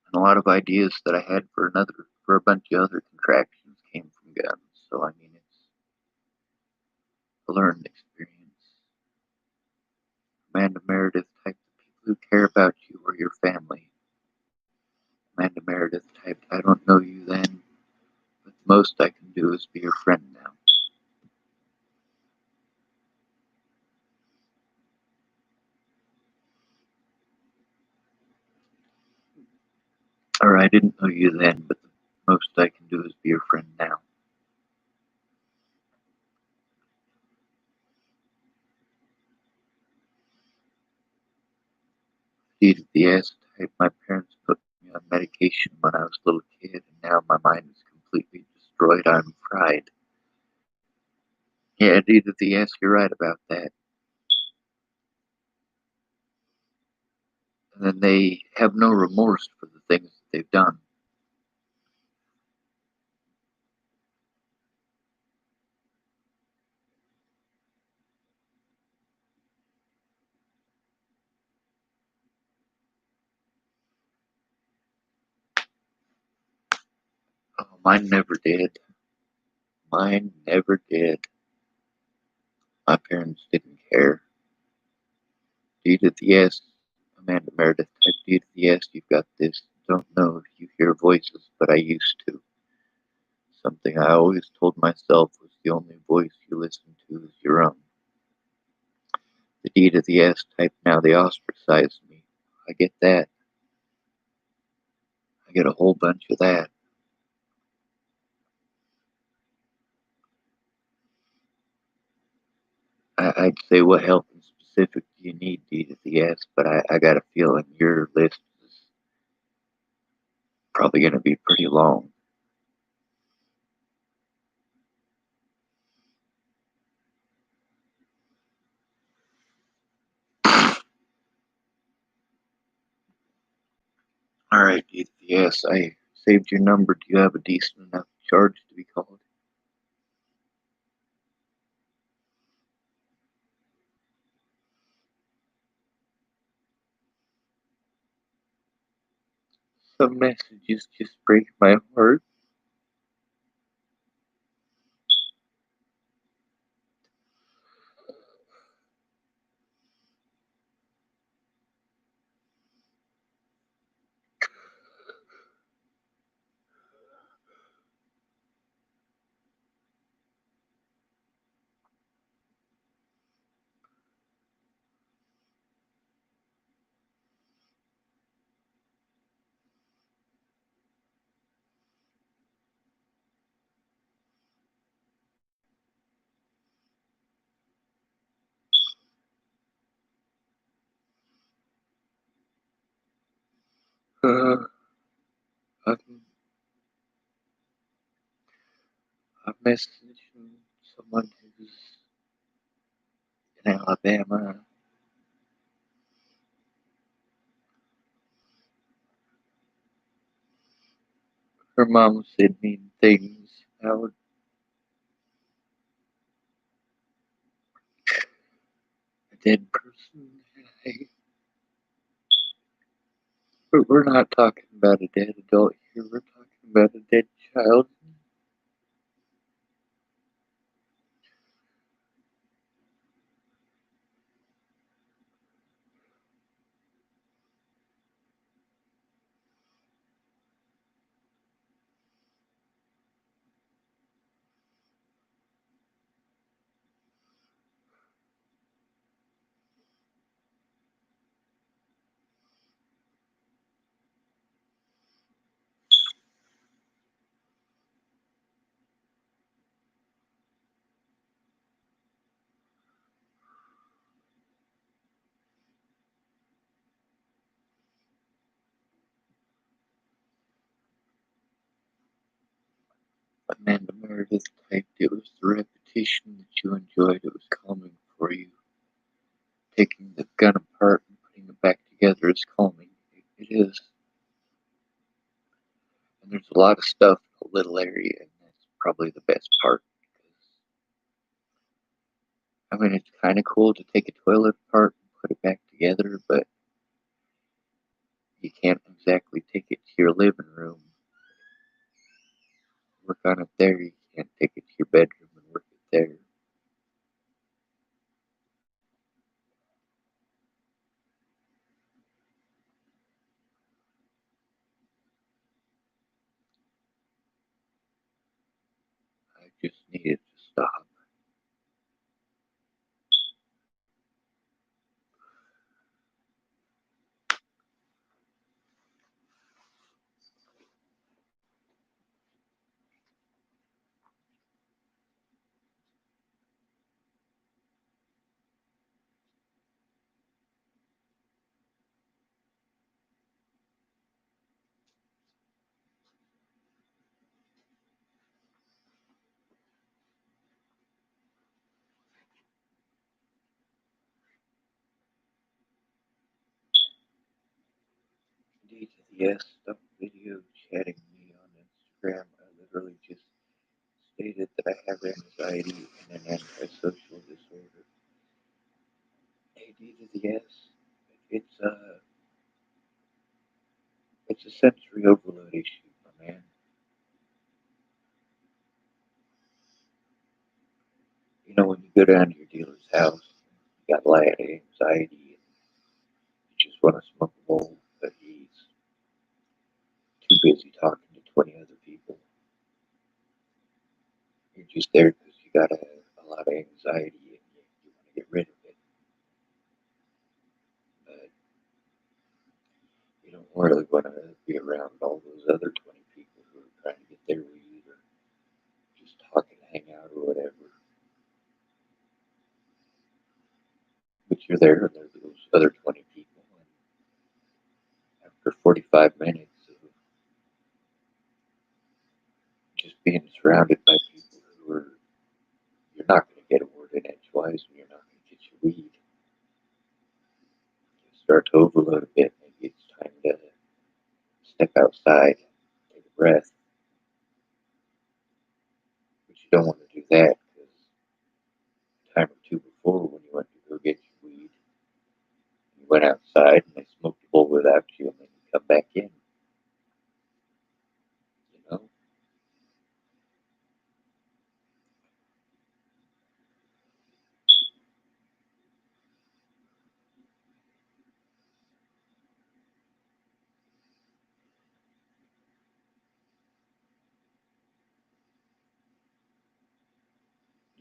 and a lot of ideas that I had for a bunch of other contraptions came from guns. So I mean, it's a learned experience. Amanda Meredith typed, the people who care about you are your family. Amanda Meredith typed, I don't know you then, but the most I can do is be your friend now. Or I didn't know you then, but the most I can do is be your friend now. D to the S type, my parents put me on medication medication when I was a little kid, and now my mind is completely destroyed. I'm fried. Yeah, dude, yes, you're right about that. And then they have no remorse for the things that they've done. Oh, mine never did. Mine never did. My parents didn't care. D to the S, Amanda Meredith type D to the S, you've got this. Don't know if you hear voices, but I used to. Something I always told myself was the only voice you listen to is your own. The D to the S type, now they ostracize me. I get that. I get a whole bunch of that. I'd say what help in specific do you need, D to the S, but I got a feeling your list is probably going to be pretty long. Alright, D to the S, I saved your number. Do you have a decent enough charge to be called? Some messages just break my heart. I'm, I'm messaging someone who's in Alabama. Her mom said mean things. Howard, a dead person. But we're not talking about a dead adult here. We're talking about a dead child. Amanda Meredith typed, it was the repetition that you enjoyed. It was calming for you. Taking the gun apart and putting it back together is calming. It is. And there's a lot of stuff in a little area, and that's probably the best part. I mean, it's kind of cool to take a toilet apart and put it back together, but you can't exactly take it to your living room, work on it there. You can't take it to your bedroom and work it there. I just needed to stop. Yes, stop video chatting me on Instagram. I literally just stated that I have anxiety and an antisocial disorder. Hey, D to the S. It's a, it's a sensory overload issue, my man. You know, when you go down to your dealer's house, you got a lot of anxiety and you just want to smoke a bowl, but he's too busy talking to 20 other people. You're just there because you got a lot of anxiety and you want to get rid of it. But you don't really want to be around all those other 20 people who are trying to get their weed or just talk and hang out or whatever. But you're there and there's those other 20 people. And after 45 minutes of just being surrounded by people who are, you're not going to get a word in edgewise and you're not going to get your weed. You start to overload a bit. Maybe it's time to step outside, take a breath. But you don't want to do that because a time or two before when you went to go get your weed, you went outside and they smoked a bowl without you and then you come back in. You know?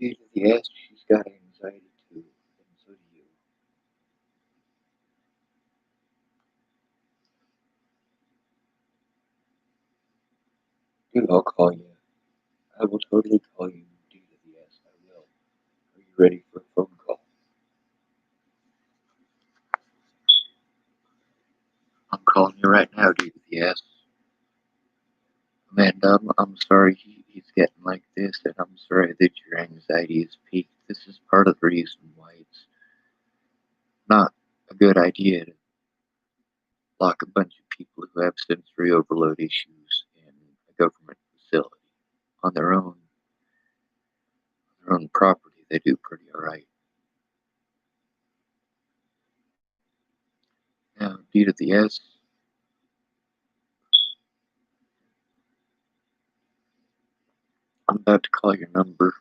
Due to the S, she's got anxiety too, and so do you. Dude, I'll call you. I will totally call you due to the S. I will. Are you ready for a phone call? I'm calling you right now due to the S. Amanda, I'm sorry he's getting like this, and I'm sorry that your anxiety is peaked. This is part of the reason why it's not a good idea to lock a bunch of people who have sensory overload issues in a government facility on their own property. They do pretty alright. Now, D to the S, I'm about to call your number.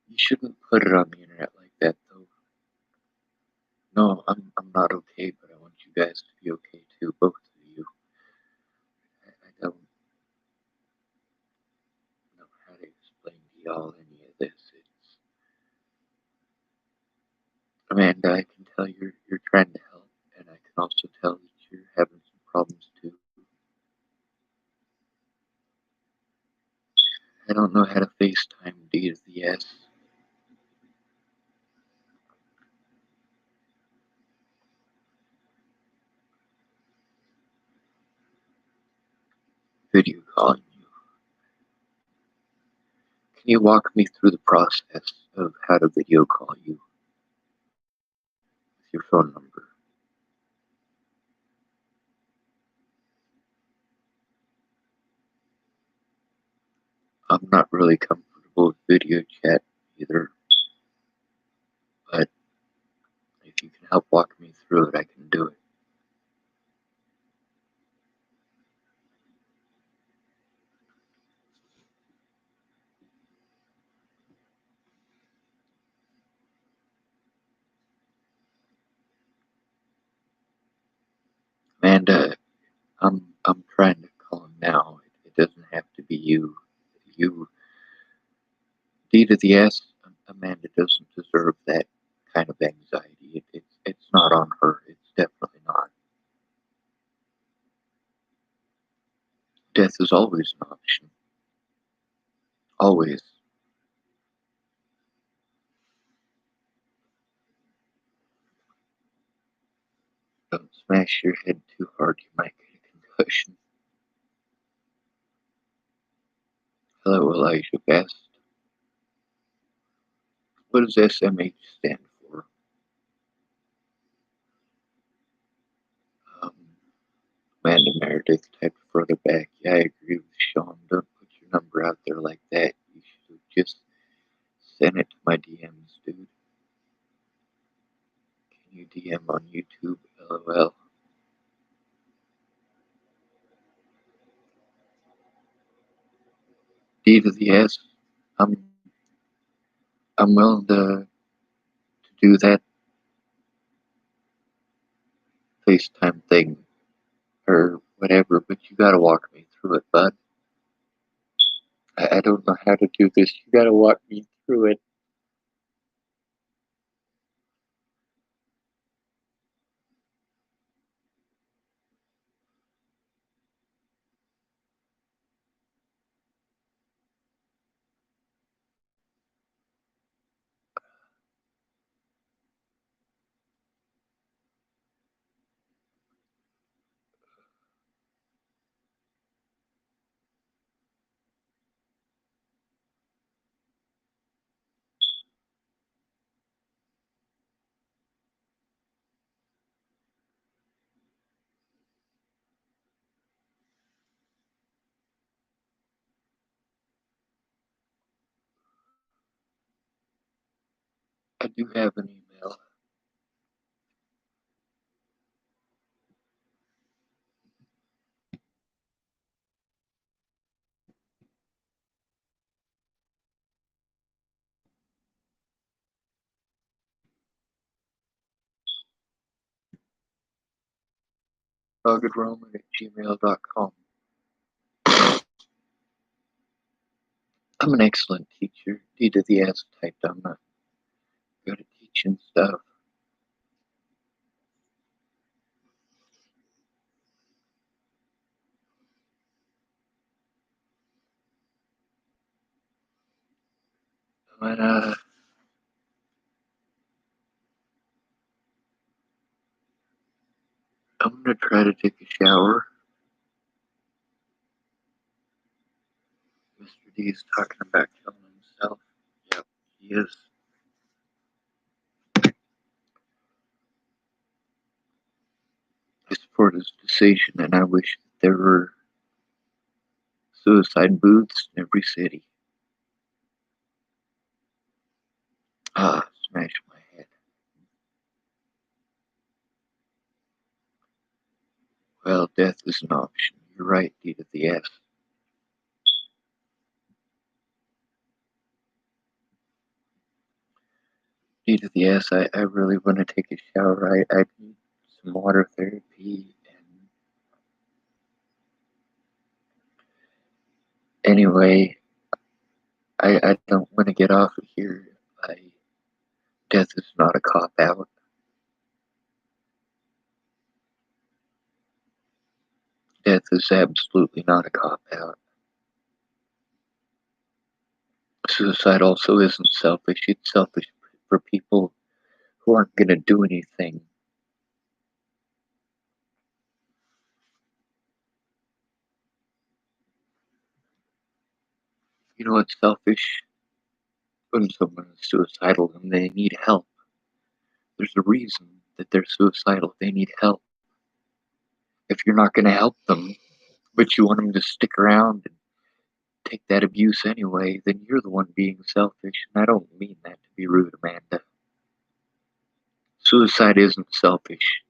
You shouldn't put it on the internet like that, though. No, I'm not okay, but I want you guys to be okay too, both of you. I don't know how to explain to y'all any of this. It's Amanda, I can tell you're trying to help, and I can also tell that you're having some problems too. I don't know how to FaceTime D to the S. Video calling you. Can you walk me through the process of how to video call you with your phone number? I'm not really comfortable with video chat either, but if you can help walk me through it, I can do it. Amanda, I'm trying to call him now. It doesn't have to be you. You D to the S. Amanda doesn't deserve that kind of anxiety. It's not on her. It's definitely not. Death is always an option. Always. Don't smash your head too hard. You might get a concussion. Hello, Elijah Best. What does SMH stand for? Amanda Meredith typed further back. Yeah, I agree with Sean. Don't put your number out there like that. You should have just sent it to my DMs, dude. Can you DM on YouTube? LOL. D to the S. I'm willing to do that FaceTime thing or whatever, but you gotta walk me through it, bud. I don't know how to do this. You gotta walk me through it. I do have an email. ruggedroman@gmail.com. I'm an excellent teacher. D to the S typed. I'm not good at teaching stuff. But, I'm gonna try to take a shower. Mr. D is talking about killing himself. Yep, he is. I support his decision, and I wish that there were suicide booths in every city. Smash my head. Well, death is an option. You're right, D to the S. D to the S, I really want to take a shower. I need some water therapy. And anyway, I don't want to get off of here. Death is not a cop out. Death is absolutely not a cop out. Suicide also isn't selfish. It's selfish for people who aren't going to do anything. You know what's selfish? When someone is suicidal and they need help. There's a reason that they're suicidal. They need help. If you're not going to help them, but you want them to stick around and take that abuse anyway, then you're the one being selfish. And I don't mean that to be rude, Amanda. Suicide isn't selfish.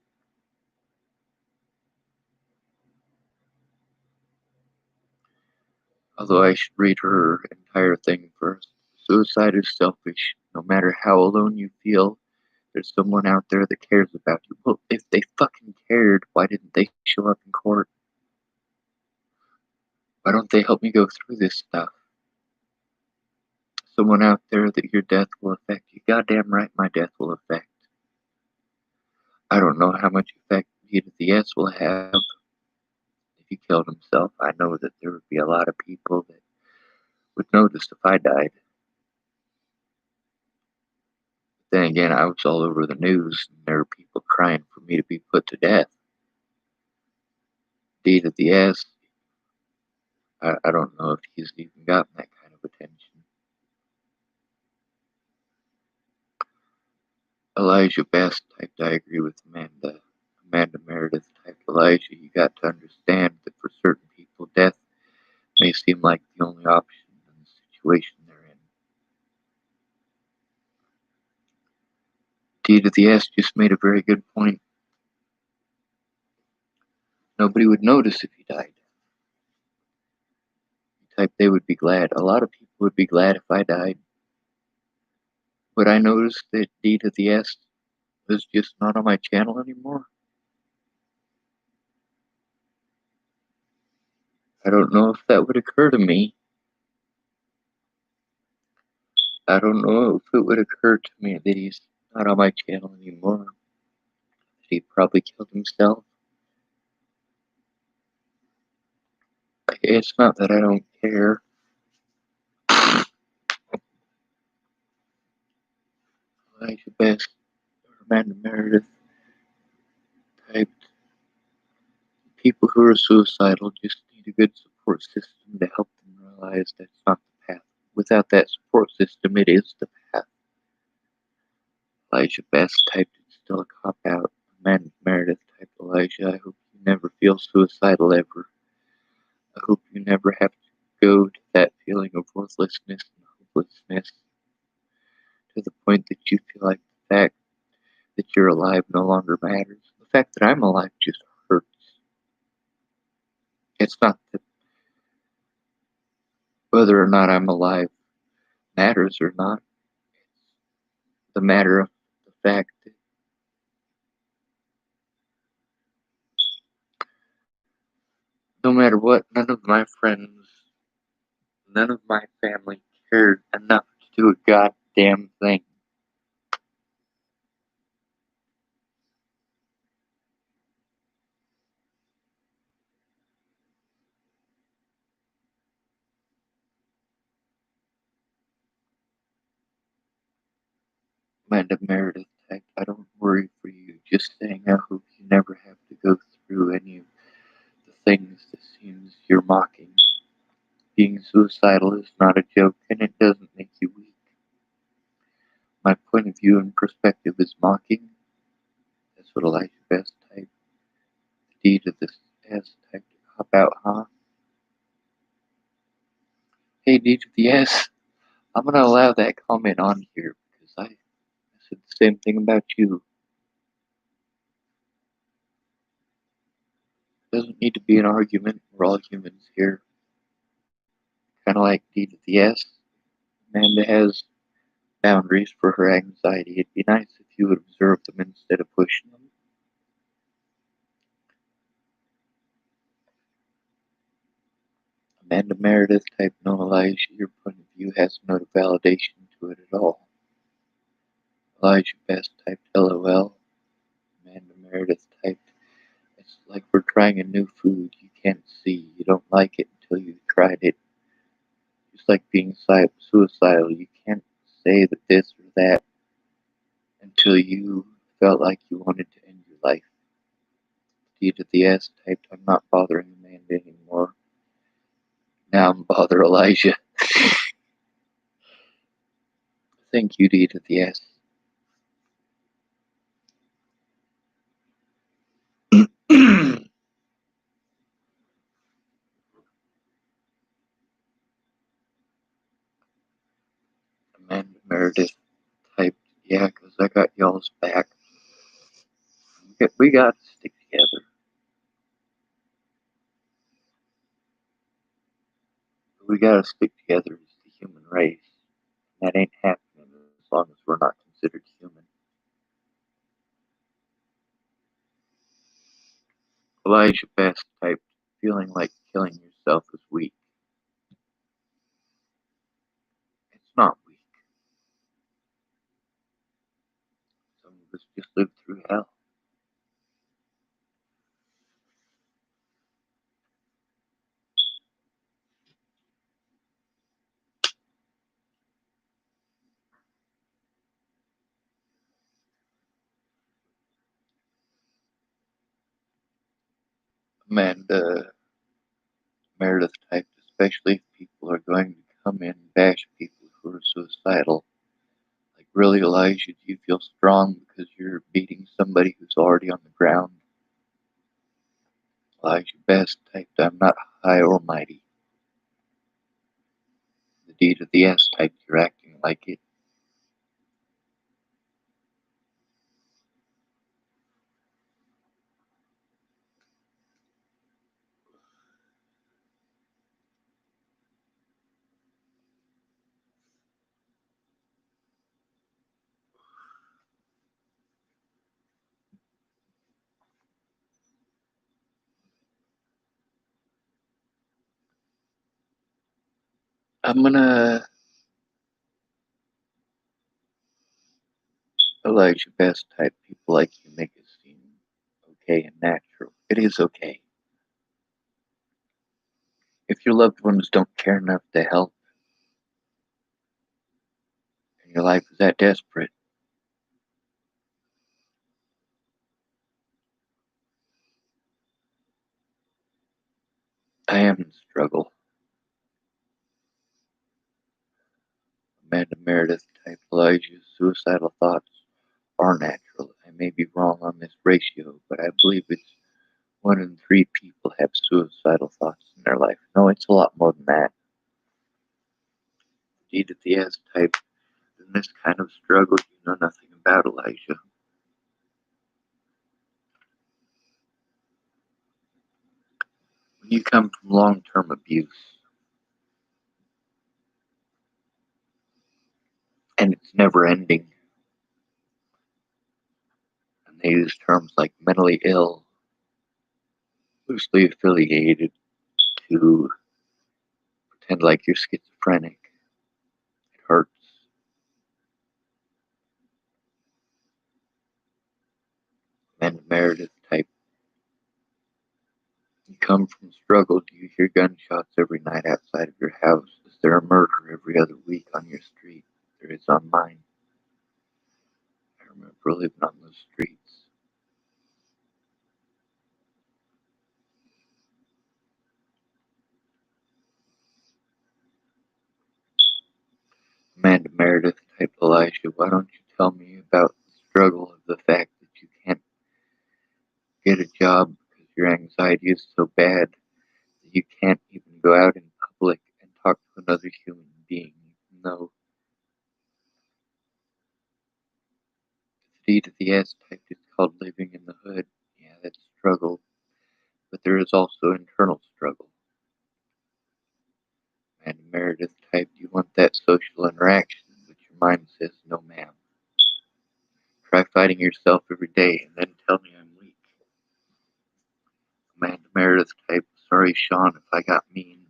Although I should read her entire thing first. Suicide is selfish. No matter how alone you feel, there's someone out there that cares about you. Well, if they fucking cared, why didn't they show up in court? Why don't they help me go through this stuff? Someone out there that your death will affect. You goddamn right my death will affect. I don't know how much effect D to the S will have if he killed himself. I know that there would be a lot of people that would notice if I died. Then again, I was all over the news, and there were people crying for me to be put to death. D to the S, I don't know if he's even gotten that kind of attention. Elijah Best typed, I agree with Amanda. Amanda Meredith type Elijah, you got to understand that for certain people, death may seem like the only option in the situation they're in. D to the S just made a very good point. Nobody would notice if he died. Type they would be glad. A lot of people would be glad if I died. Would I notice that D to the S was just not on my channel anymore? I don't know if that would occur to me. I don't know if it would occur to me that he's not on my channel anymore. That he probably killed himself. It's not that I don't care. Elijah Best or Amanda Meredith typed, people who are suicidal just need a good support system to help them realize that's not the path. Without that support system, it is the path. Elijah Best typed, it's still a cop out. Amanda Meredith typed, Elijah, I hope you never feel suicidal ever. I hope you never have to go to that feeling of worthlessness and hopelessness to the point that you feel like the fact that you're alive no longer matters. The fact that I'm alive just hurts. It's not that whether or not I'm alive matters or not. It's the matter of the fact that no matter what, none of my friends, none of my family cared enough to do a goddamn thing. Amanda Meredith typed, I don't worry for you, just saying I hope you never have to go through any of the things that seems you're mocking. Being suicidal is not a joke, and it doesn't make you weak. My point of view and perspective is mocking. That's what Elijah Best typed. The D to this S typed, hop out, huh? Hey, D to the S, I'm gonna allow that comment on here because I said the same thing about you. It doesn't need to be an argument. We're all humans here. Kind of like D to the S. Amanda has boundaries for her anxiety. It'd be nice if you would observe them instead of pushing them. Amanda Meredith typed, no, Elijah, your point of view has no validation to it at all. Elijah Best typed, LOL. Amanda Meredith typed, it's like we're trying a new food you can't see. You don't like it until you've tried it. Just like being suicidal, you can't say that this or that until you felt like you wanted to end your life. D to the S typed, I'm not bothering Amanda anymore. Now I'm bother Elijah. Thank you, D to the S. Amanda Meredith typed, yeah, 'cause I got y'all's back. We got to stick together. We got to stick together as the human race. That ain't happening as long as we're not considered human. Elijah Best typed, feeling like killing yourself is weak. It's not weak. Some of us just live through hell. Amanda Meredith typed, especially if people are going to come in and bash people who are suicidal. Like, really, Elijah, do you feel strong because you're beating somebody who's already on the ground? Elijah Best typed, I'm not high or mighty. The D to the S typed, you're acting like it. I'm gonna Elijah Best type, people like you make it seem okay and natural. It is okay. If your loved ones don't care enough to help, and your life is that desperate, I am in struggle. Amanda Meredith type, Elijah's suicidal thoughts are natural. I may be wrong on this ratio, but I believe it's 1 in 3 people have suicidal thoughts in their life. No, it's a lot more than that. D to the S type, in this kind of struggle, you know nothing about, Elijah. When you come from long-term abuse, and it's never ending, and they use terms like mentally ill, loosely affiliated, to pretend like you're schizophrenic. It hurts. Amanda Meredith type, you come from struggle. Do you hear gunshots every night outside of your house? Is there a murder every other week on your street? There is on mine. I remember living on those streets. Amanda Meredith type, Elijah, why don't you tell me about the struggle of the fact that you can't get a job because your anxiety is so bad that you can't even go out in public and talk to another human being, even though the D to the S type is called living in the hood. Yeah, that's struggle, but there is also internal struggle. And Meredith type, you want that social interaction, but your mind says, no ma'am. Try fighting yourself every day and then tell me I'm weak. Amanda Meredith type, sorry Sean if I got mean.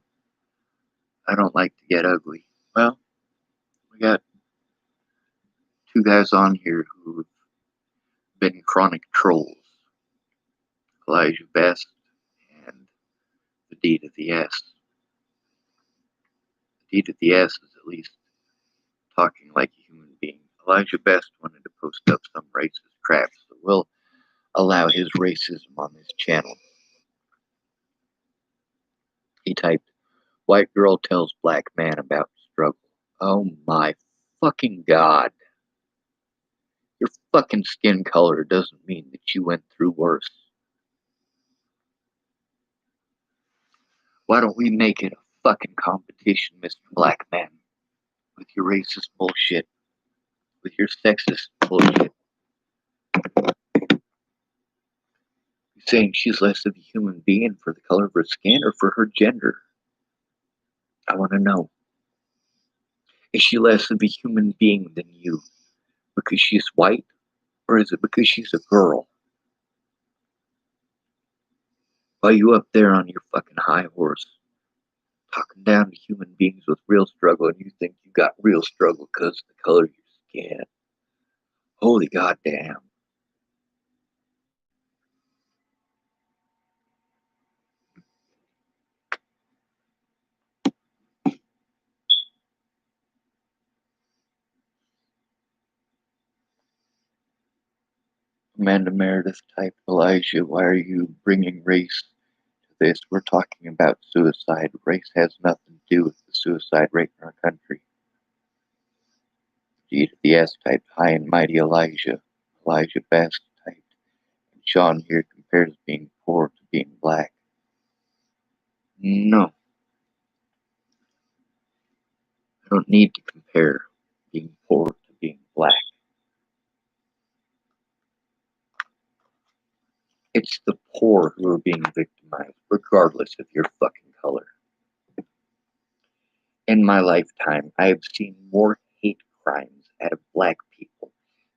I don't like to get ugly. Well, we got 2 guys on here who've been chronic trolls. Elijah Best and the D to the S. The D to the S is at least talking like a human being. Elijah Best wanted to post up some racist crap, so we'll allow his racism on this channel. He typed, white girl tells black man about struggle. Oh my fucking god. Your fucking skin color doesn't mean that you went through worse. Why don't we make it a fucking competition, Mr. Black Man? With your racist bullshit. With your sexist bullshit. You're saying she's less of a human being for the color of her skin or for her gender? I want to know. Is she less of a human being than you because she's white? Or is it because she's a girl? While you up there on your fucking high horse, talking down to human beings with real struggle, and you think you got real struggle because of the color of your skin. Holy goddamn. Amanda Meredith type, Elijah, why are you bringing race to this? We're talking about suicide. Race has nothing to do with the suicide rate in our country. G to the S type, high and mighty Elijah. Elijah Best type. And Sean here compares being poor to being black. No, I don't need to compare being poor to being black. It's the poor who are being victimized, regardless of your fucking color. In my lifetime, I have seen more hate crimes out of black people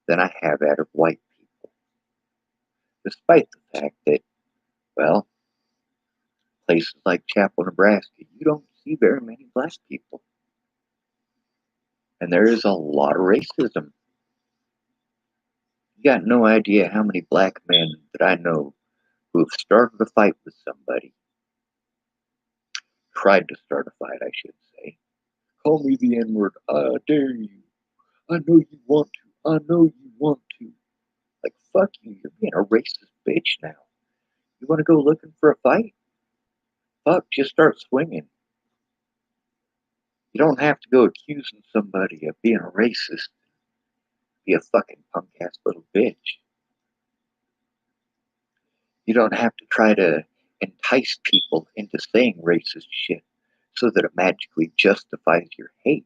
than I have out of white people. Despite the fact that, well, places like Chapel, Nebraska, you don't see very many black people. And there is a lot of racism. You got no idea how many black men that I know who have started a fight with somebody, tried to start a fight, I should say. Call me the N-word. I dare you. I know you want to. I know you want to. Like, fuck you. You're being a racist bitch now. You want to go looking for a fight? Fuck, just start swinging. You don't have to go accusing somebody of being a racist. Be a fucking punk ass little bitch. You don't have to try to entice people into saying racist shit so that it magically justifies your hate.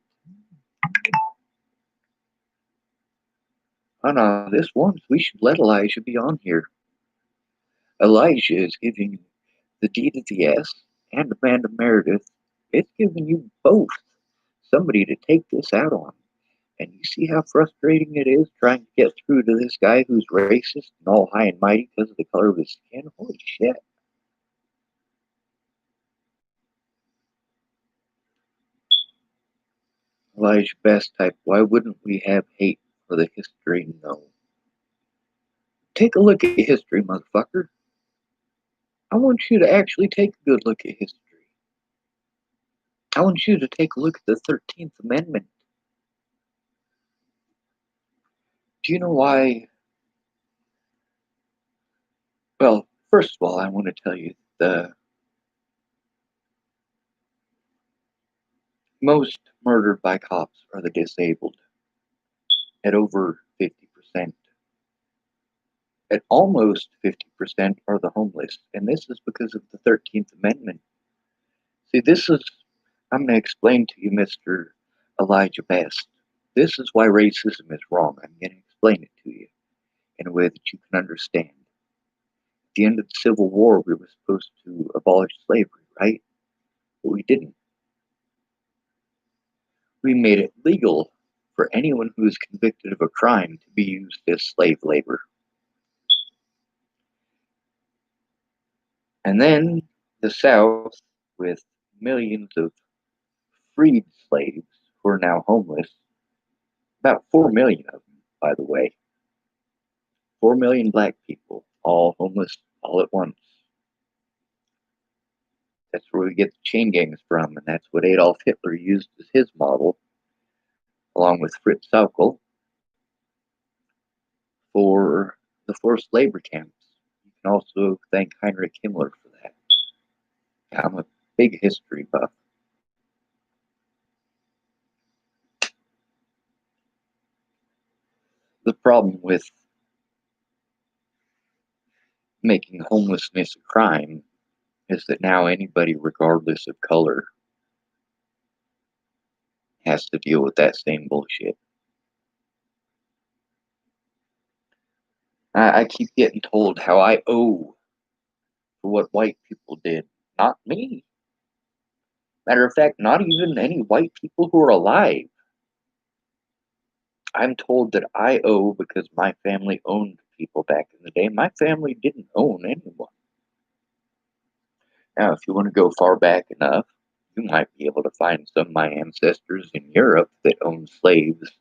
Oh no, this once we should let Elijah be on here. Elijah is giving the D to the S and Amanda Meredith. It's giving you both somebody to take this out on. And you see how frustrating it is trying to get through to this guy who's racist and all high and mighty because of the color of his skin? Holy shit. Elijah Best type, why wouldn't we have hate for the history? No. Take a look at history, motherfucker. I want you to actually take a good look at history. I want you to take a look at the 13th Amendment. Do you know why? Well, first of all, I want to tell you the most murdered by cops are the disabled at over 50%. At almost 50% are the homeless. And this is because of the 13th Amendment. See, I'm going to explain to you, Mr. Elijah Best. This is why racism is wrong. I'm going to explain it to you in a way that you can understand. At the end of the Civil War, we were supposed to abolish slavery, right? But we didn't. We made it legal for anyone who is convicted of a crime to be used as slave labor. And then the South, with millions of freed slaves who are now homeless, about 4 million of them, by the way. 4 million black people, all homeless all at once. That's where we get the chain gangs from, and that's what Adolf Hitler used as his model, along with Fritz Sauckel, for the forced labor camps. You can also thank Heinrich Himmler for that. I'm a big history buff. The problem with making homelessness a crime is that now anybody, regardless of color, has to deal with that same bullshit. I keep getting told how I owe for what white people did. Not me. Matter of fact, not even any white people who are alive. I'm told that I owe because my family owned people back in the day. My family didn't own anyone. Now, if you want to go far back enough, you might be able to find some of my ancestors in Europe that owned slaves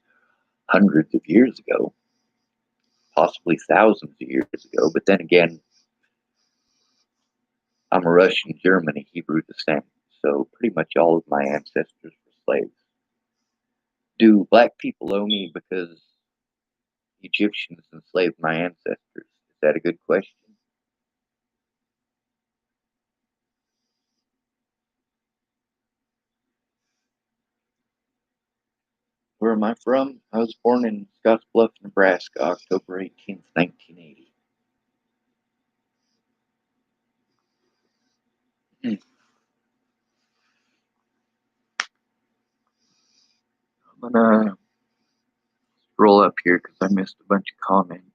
hundreds of years ago, possibly thousands of years ago. But then again, I'm a Russian, German, and Hebrew descent, so pretty much all of my ancestors were slaves. Do black people owe me because Egyptians enslaved my ancestors? Is that a good question? Where am I from? I was born in Scottsbluff, Nebraska, October 18th, 1980. I'm gonna scroll up here because I missed a bunch of comments.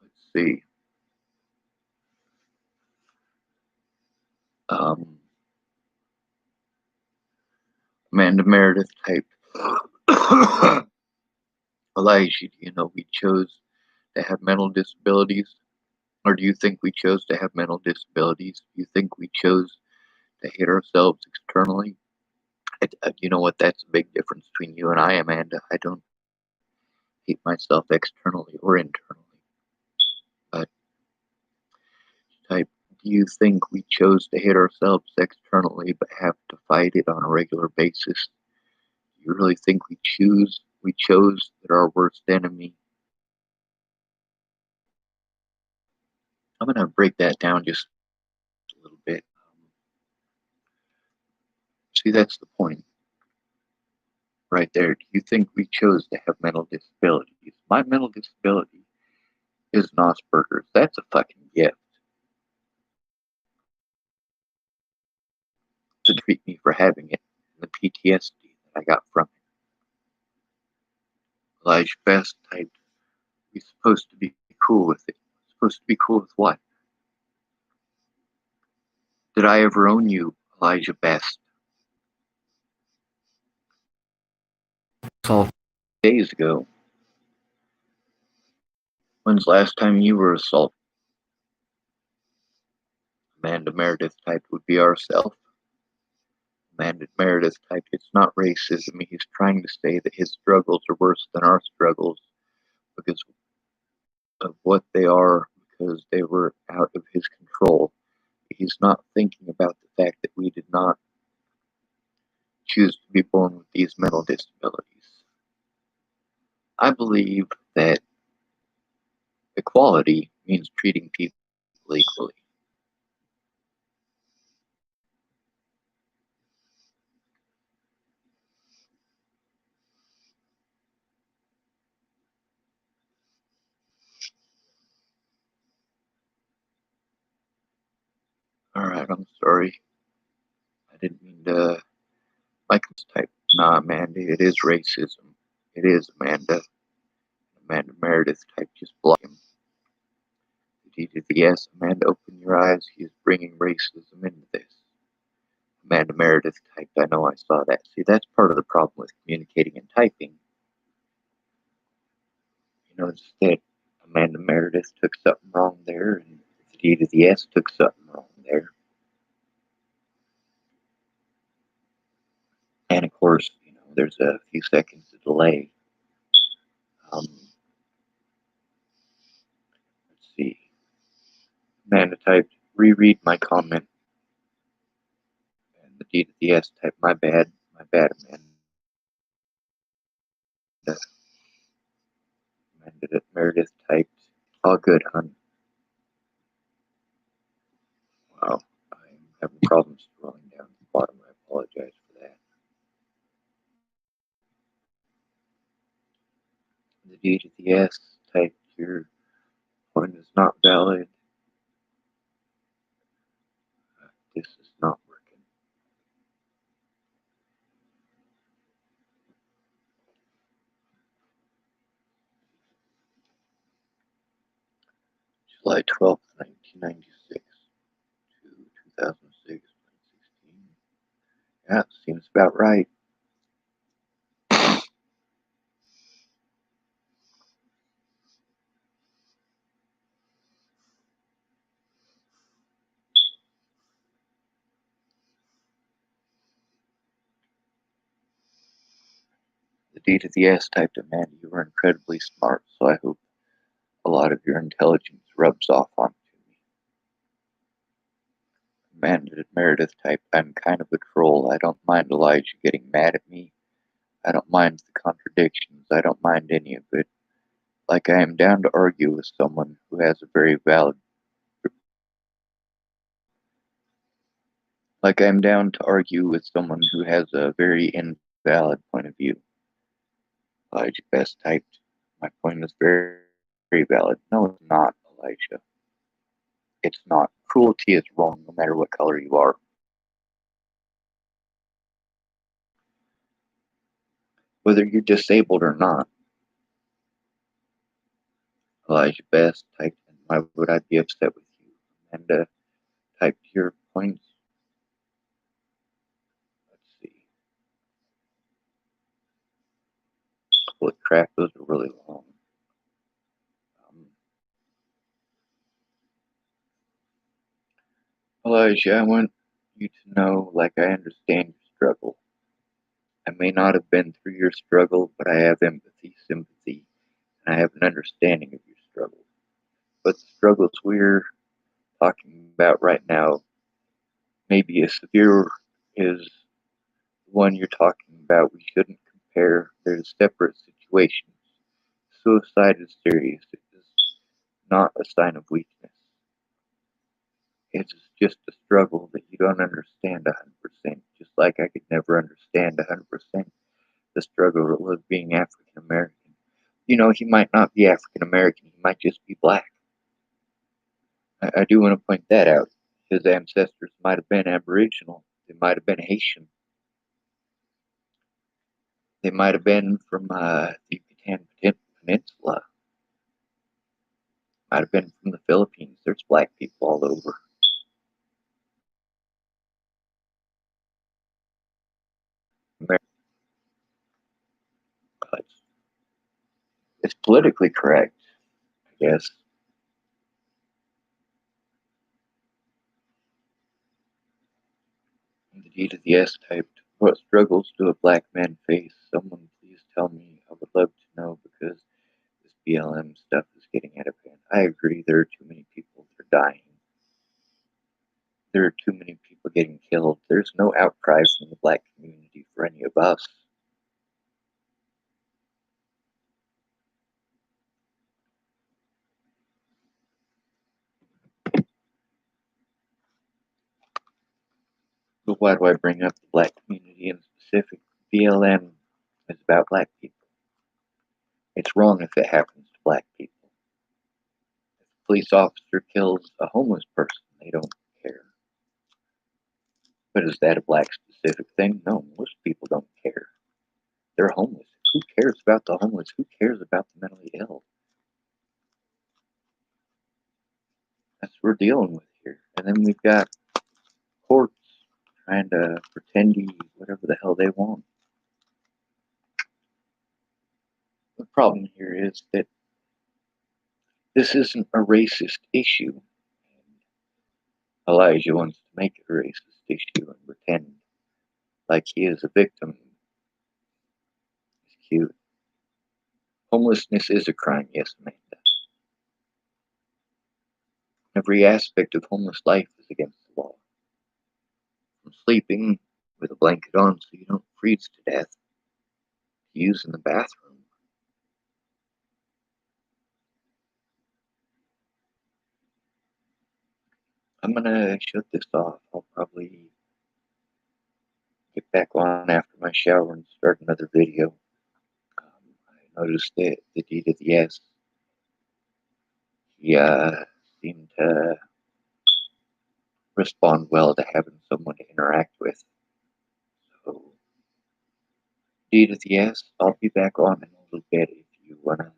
Let's see. Amanda Meredith typed, Elijah, do you know we chose to have mental disabilities? Or do you think we chose to have mental disabilities? Do you think we chose to hate ourselves externally? You know what? That's a big difference between you and I, Amanda. I don't hate myself externally or internally. But type, do you think we chose to hate ourselves externally but have to fight it on a regular basis? Do you really think we chose that our worst enemy? I'm gonna break that down just a little bit. See, that's the point right there. Do you think we chose to have mental disabilities? My mental disability is an Asperger's. That's a fucking gift. To treat me for having it and the PTSD that I got from it. Elijah Best typed, we're supposed to be cool with it. Supposed to be cool with what? Did I ever own you, Elijah Best? All days ago. When's the last time you were assaulted? Amanda Meredith typed would be ourself. Amanda Meredith typed, it's not racism. He's trying to say that his struggles are worse than our struggles because of what they are, because they were out of his control. He's not thinking about the fact that we did not choose to be born with these mental disabilities. I believe that equality means treating people equally. Alright, I'm sorry. I didn't mean to. Michael's type, nah, Amanda, it is racism. It is, Amanda. Amanda Meredith type, just block him. The D to the S, Amanda, open your eyes. He is bringing racism into this. Amanda Meredith typed, I know I saw that. See, that's part of the problem with communicating and typing. You notice that Amanda Meredith took something wrong there, and the D to the S took something wrong there. And of course, there's a few seconds of delay. Let's see. Amanda typed, reread my comment. And the D to the S typed, my bad, Amanda. Amanda Meredith typed, all good, hon. Wow, I'm having problems scrolling down to the bottom. I apologize for that. The D to the S typed, your point is not valid. This is not working. July 12th, 1996 to 2006, 2016. Yeah, seems about right. The D to the S typed, Amanda, you were incredibly smart, so I hope a lot of your intelligence rubs off onto me. Amanda Meredith typed, I'm kind of a troll. I don't mind Elijah getting mad at me. I don't mind the contradictions. I don't mind any of it. Like I am down to argue with someone who has a very valid Like I'm down to argue with someone who has a very invalid point of view. Elijah Best typed, my point is very, very valid. No, it's not, Elijah. It's not. Cruelty is wrong no matter what color you are. whether you're disabled or not. Elijah Best typed in, why would I be upset with you? And typed your points. Let's see. Holy crap, those are really long. Elijah, I want you to know, like, I understand your struggle. I may not have been through your struggle, but I have empathy, sympathy, and I have an understanding of your struggle. But the struggles we're talking about right now may be as severe as the one you're talking about. We shouldn't compare. They're separate situations. Suicide is serious. It is not a sign of weakness. It's just a struggle that you don't understand 100%, just like I could never understand 100% the struggle of being African American. You know, he might not be African American, he might just be black. I do want to point that out. His ancestors might have been Aboriginal, they might have been Haitian, they might have been from the Yucatan Peninsula, might have been from the Philippines. There's black people all over. It's politically correct, I guess. The D to the S typed, what struggles do a black man face? Someone please tell me. I would love to know because this BLM stuff is getting out of hand. I agree, there are too many people that are dying. There are too many people getting killed. There's no outcry from the black community for any of us. But why do I bring up the black community in specific? BLM is about black people. It's wrong if it happens to black people. If a police officer kills a homeless person, they don't care. But is that a black specific thing? No, most people don't care. They're homeless. Who cares about the homeless? Who cares about the mentally ill? That's what we're dealing with here. And then we've got courts trying to pretend to whatever the hell they want. The problem here is that this isn't a racist issue. Elijah wants to make it a racist issue and pretend like he is a victim. It's cute. Homelessness is a crime, yes, Amanda. Every aspect of homeless life is against the law. From sleeping with a blanket on so you don't freeze to death, to using the bathroom. I'm gonna shut this off. I'll probably get back on after my shower and start another video. I noticed that the D to the S, he seemed to respond well to having someone to interact with. So, D to the S, I'll be back on in a little bit if you wanna.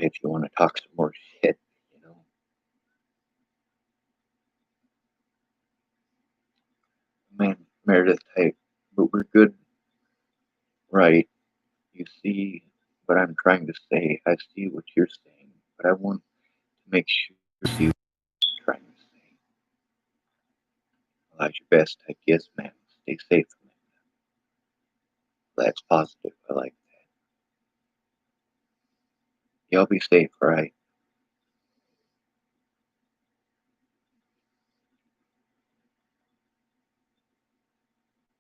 If you want to talk some more shit, you know. Man, Meredith type, but we're good, right? You see what I'm trying to say. I see what you're saying, but I want to make sure you see what I'm trying to say. Elijah Best type, yes, ma'am. Stay safe, man. That's positive. I like that. Y'all be safe, alright?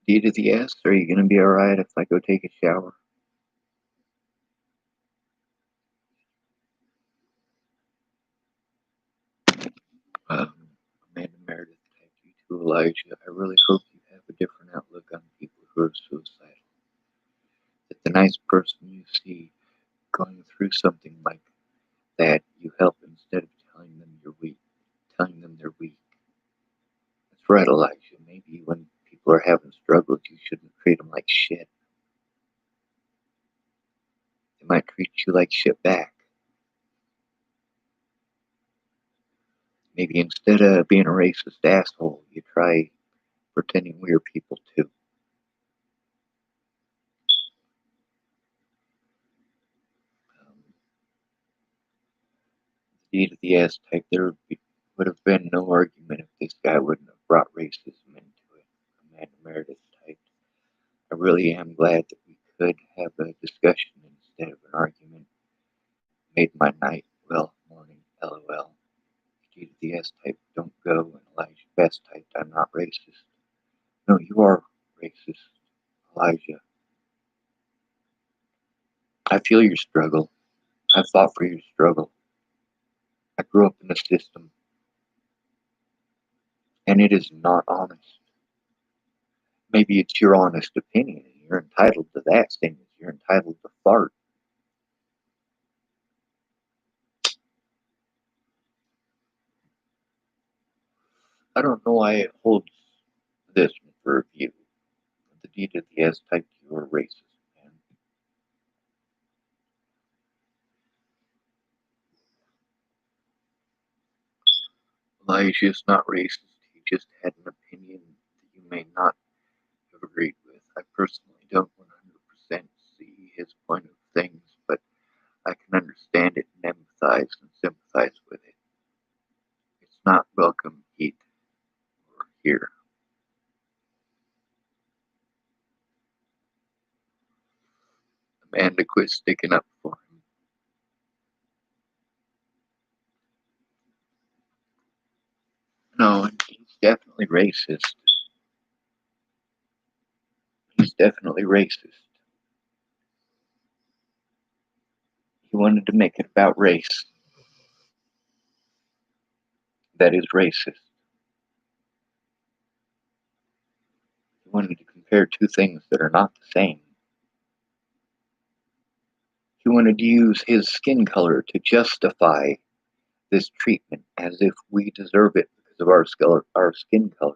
D to the S, are you gonna be alright if I go take a shower? Amanda Meredith type, you too, Elijah. I really hope you have a different outlook on people who are suicidal. That the nice person you see going through something like that, you help instead of telling them you're weak, telling them they're weak. That's right, Elijah. Maybe when shit. They might treat you like shit back. Maybe instead of being a racist asshole, you try pretending we're people too. D to the S type, would have been no argument if this guy wouldn't have brought racism into it. Amanda Meredith type. I really am glad that we could have a discussion instead of an argument. Made my night, well, morning, LOL. D to the S type, don't go, and Elijah Best type, I'm not racist. No, you are racist, Elijah. I feel your struggle. I fought for your struggle. I grew up in a system, and it is not honest. Maybe it's your honest opinion, and you're entitled to that, same as you're entitled to fart. I don't know why it holds this for review. The D to the S type, you are racist, man. Elijah is not racist. He just had an opinion that you may not have agreed with. I personally don't 100% see his point of things, but I can understand it and empathize and sympathize with it. It's not welcome heat or here. Amanda quit sticking up for him. No, he's definitely racist. He's definitely racist. He wanted to make it about race. That is racist. He wanted to compare two things that are not the same. He wanted to use his skin color to justify this treatment as if we deserve it because of our skin color.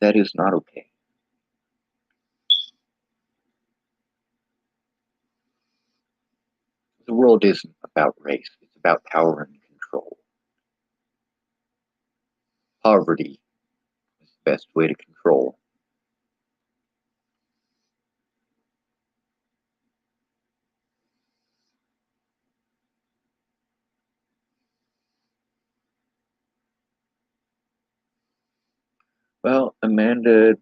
That is not okay. The world isn't about race. It's about power and control. Poverty is the best way to control. Well, Amanda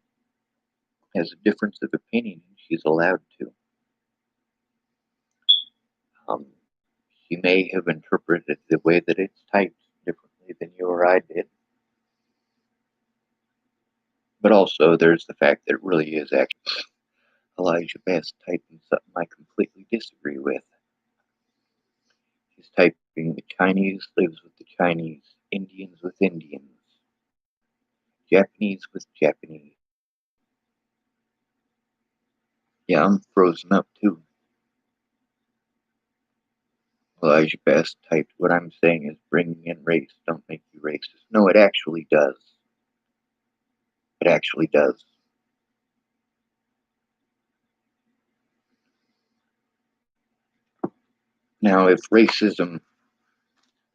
has a difference of opinion, and she's allowed to. She may have interpreted the way that it's typed differently than you or I did. But also, there's the fact that it really is actually Elijah Best typing something I completely disagree with. He's typing the Chinese lives with the Chinese, Indians with Indians, Japanese with Japanese. Yeah, I'm frozen up too. Elijah Best typed, what I'm saying is bringing in race don't make you racist. No, it actually does. It actually does. Now, if racism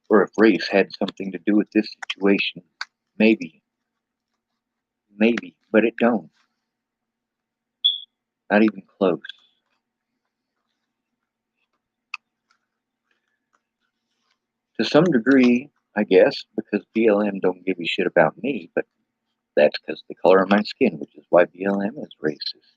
or if race had something to do with this situation, maybe, but it don't. Not even close. To some degree, I guess, because BLM don't give a shit about me, but that's because of the color of my skin, which is why BLM is racist.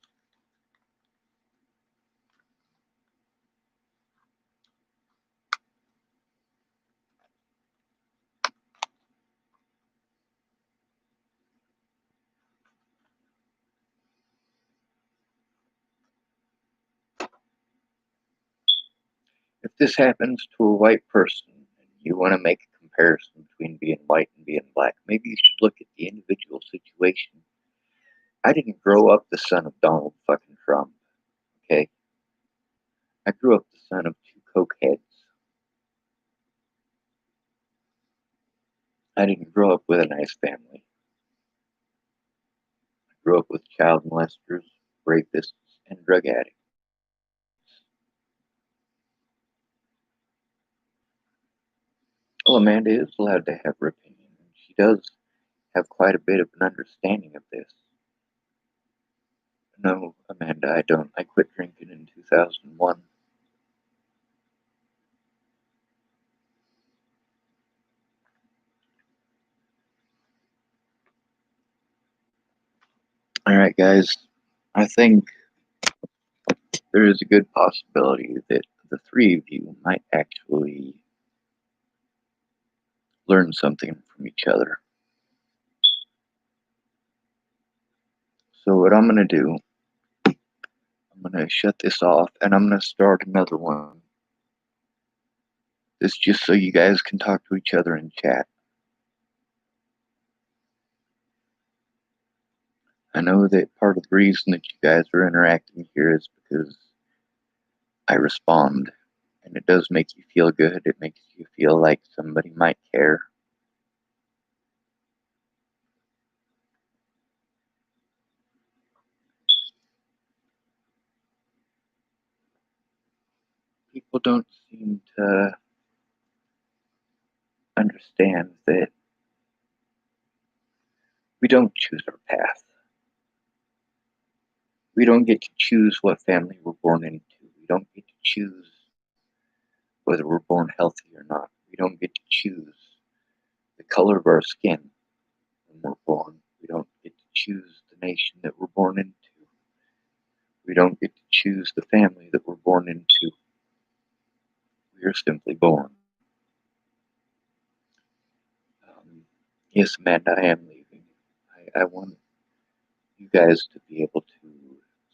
If this happens to a white person and you want to make a comparison between being white and being black, maybe you should look at the individual situation. I didn't grow up the son of Donald fucking Trump, okay? I grew up the son of two cokeheads. I didn't grow up with a nice family. I grew up with child molesters, rapists, and drug addicts. Well, Amanda is allowed to have her opinion, and she does have quite a bit of an understanding of this. No, Amanda, I don't. I quit drinking in 2001. Alright, guys, I think there is a good possibility that the three of you might actually learn something from each other. So, what I'm going to do, I'm going to shut this off and I'm going to start another one. This just so you guys can talk to each other in chat. I know that part of the reason that you guys are interacting here is because I respond, and it does make you feel good. It makes you feel like somebody might care. People don't seem to understand that we don't choose our path. We don't get to choose what family we're born into. We don't get to choose whether we're born healthy or not. We don't get to choose the color of our skin when we're born. We don't get to choose the nation that we're born into. We don't get to choose the family that we're born into. We are simply born. Yes, Amanda, I am leaving. I want you guys to be able to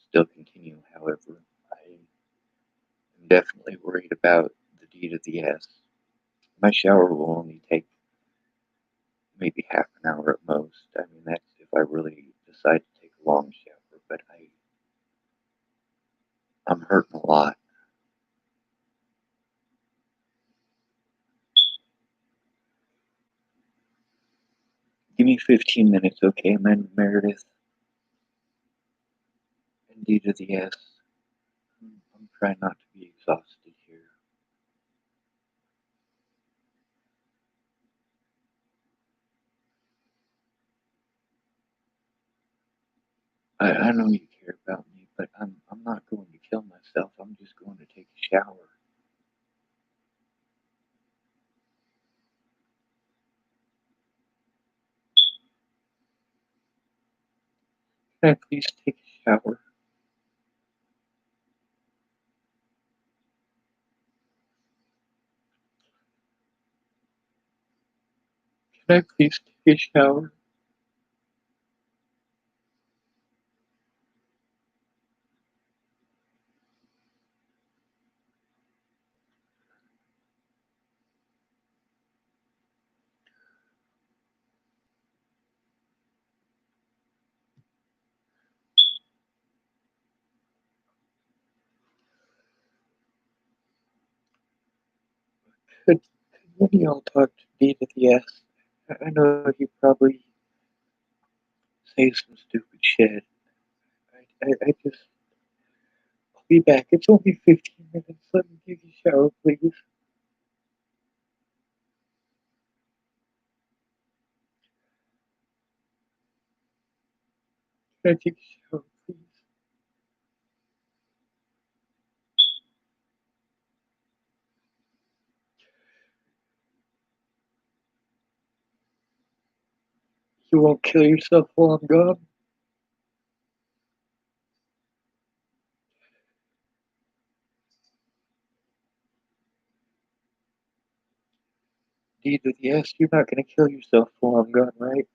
still continue. However, I am definitely worried about the D to the S. My shower will only take maybe half an hour at most. I mean, that's if I really decide to take a long shower, but I'm hurting a lot. Give me 15 minutes, okay, Amanda Meredith? And D to the S. I'm trying not to be exhausted here. I know you care about me, but I'm not going to kill myself. I'm just going to take a shower. Can I please take a shower? Can I please take a shower? Could one of y'all talk to D to the S? I know he probably say some stupid shit. I just, I'll be back. It's only 15 minutes. Let me take a shower, please. Can I take a shower, please? You won't kill yourself while I'm gone? D to the S, you're not gonna kill yourself while I'm gone, right?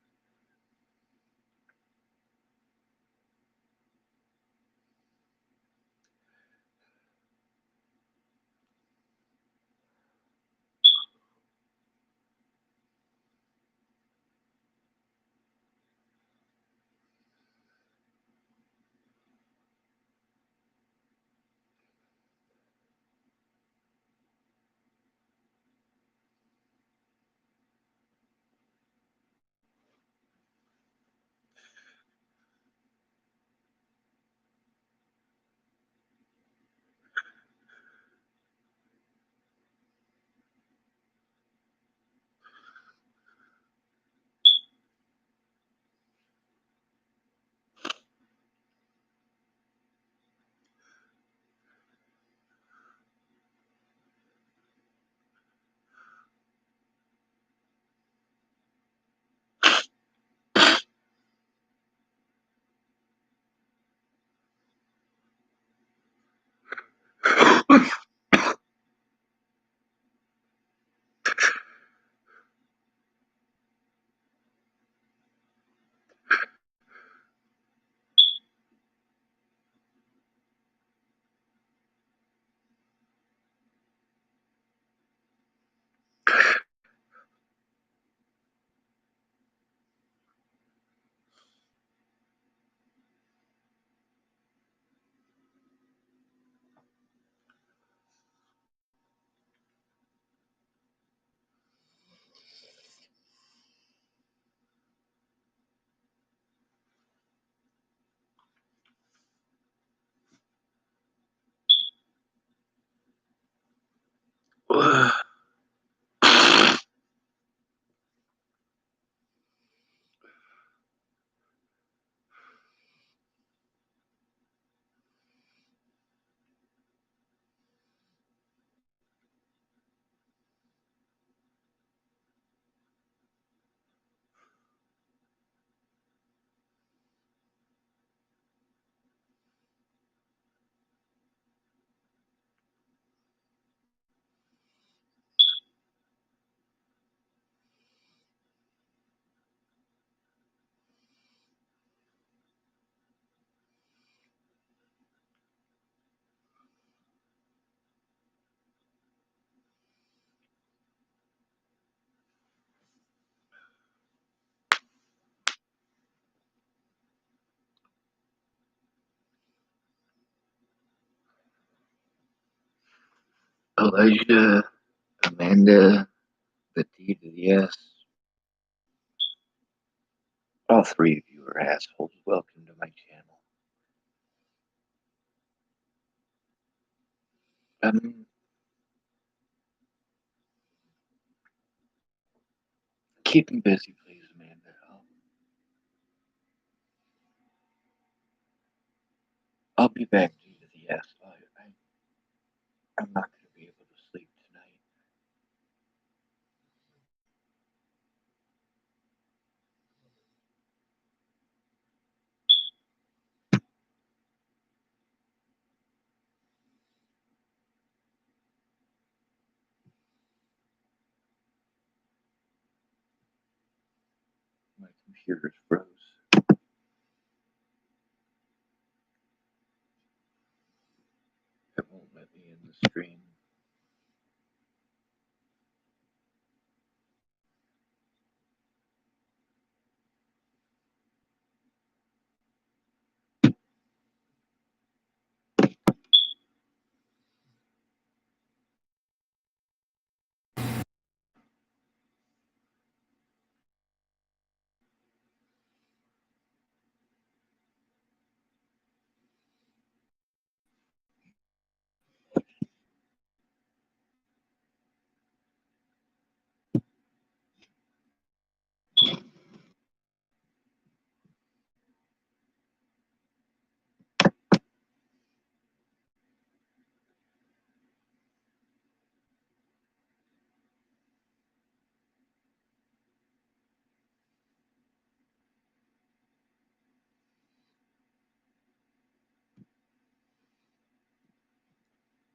Elijah, Amanda, the T to the S. All three of you are assholes. Welcome to my channel. Keep me busy, please, Amanda. I'll be back to the S. I'm not going to be able to sleep tonight. My computer's froze. It won't let me in the stream.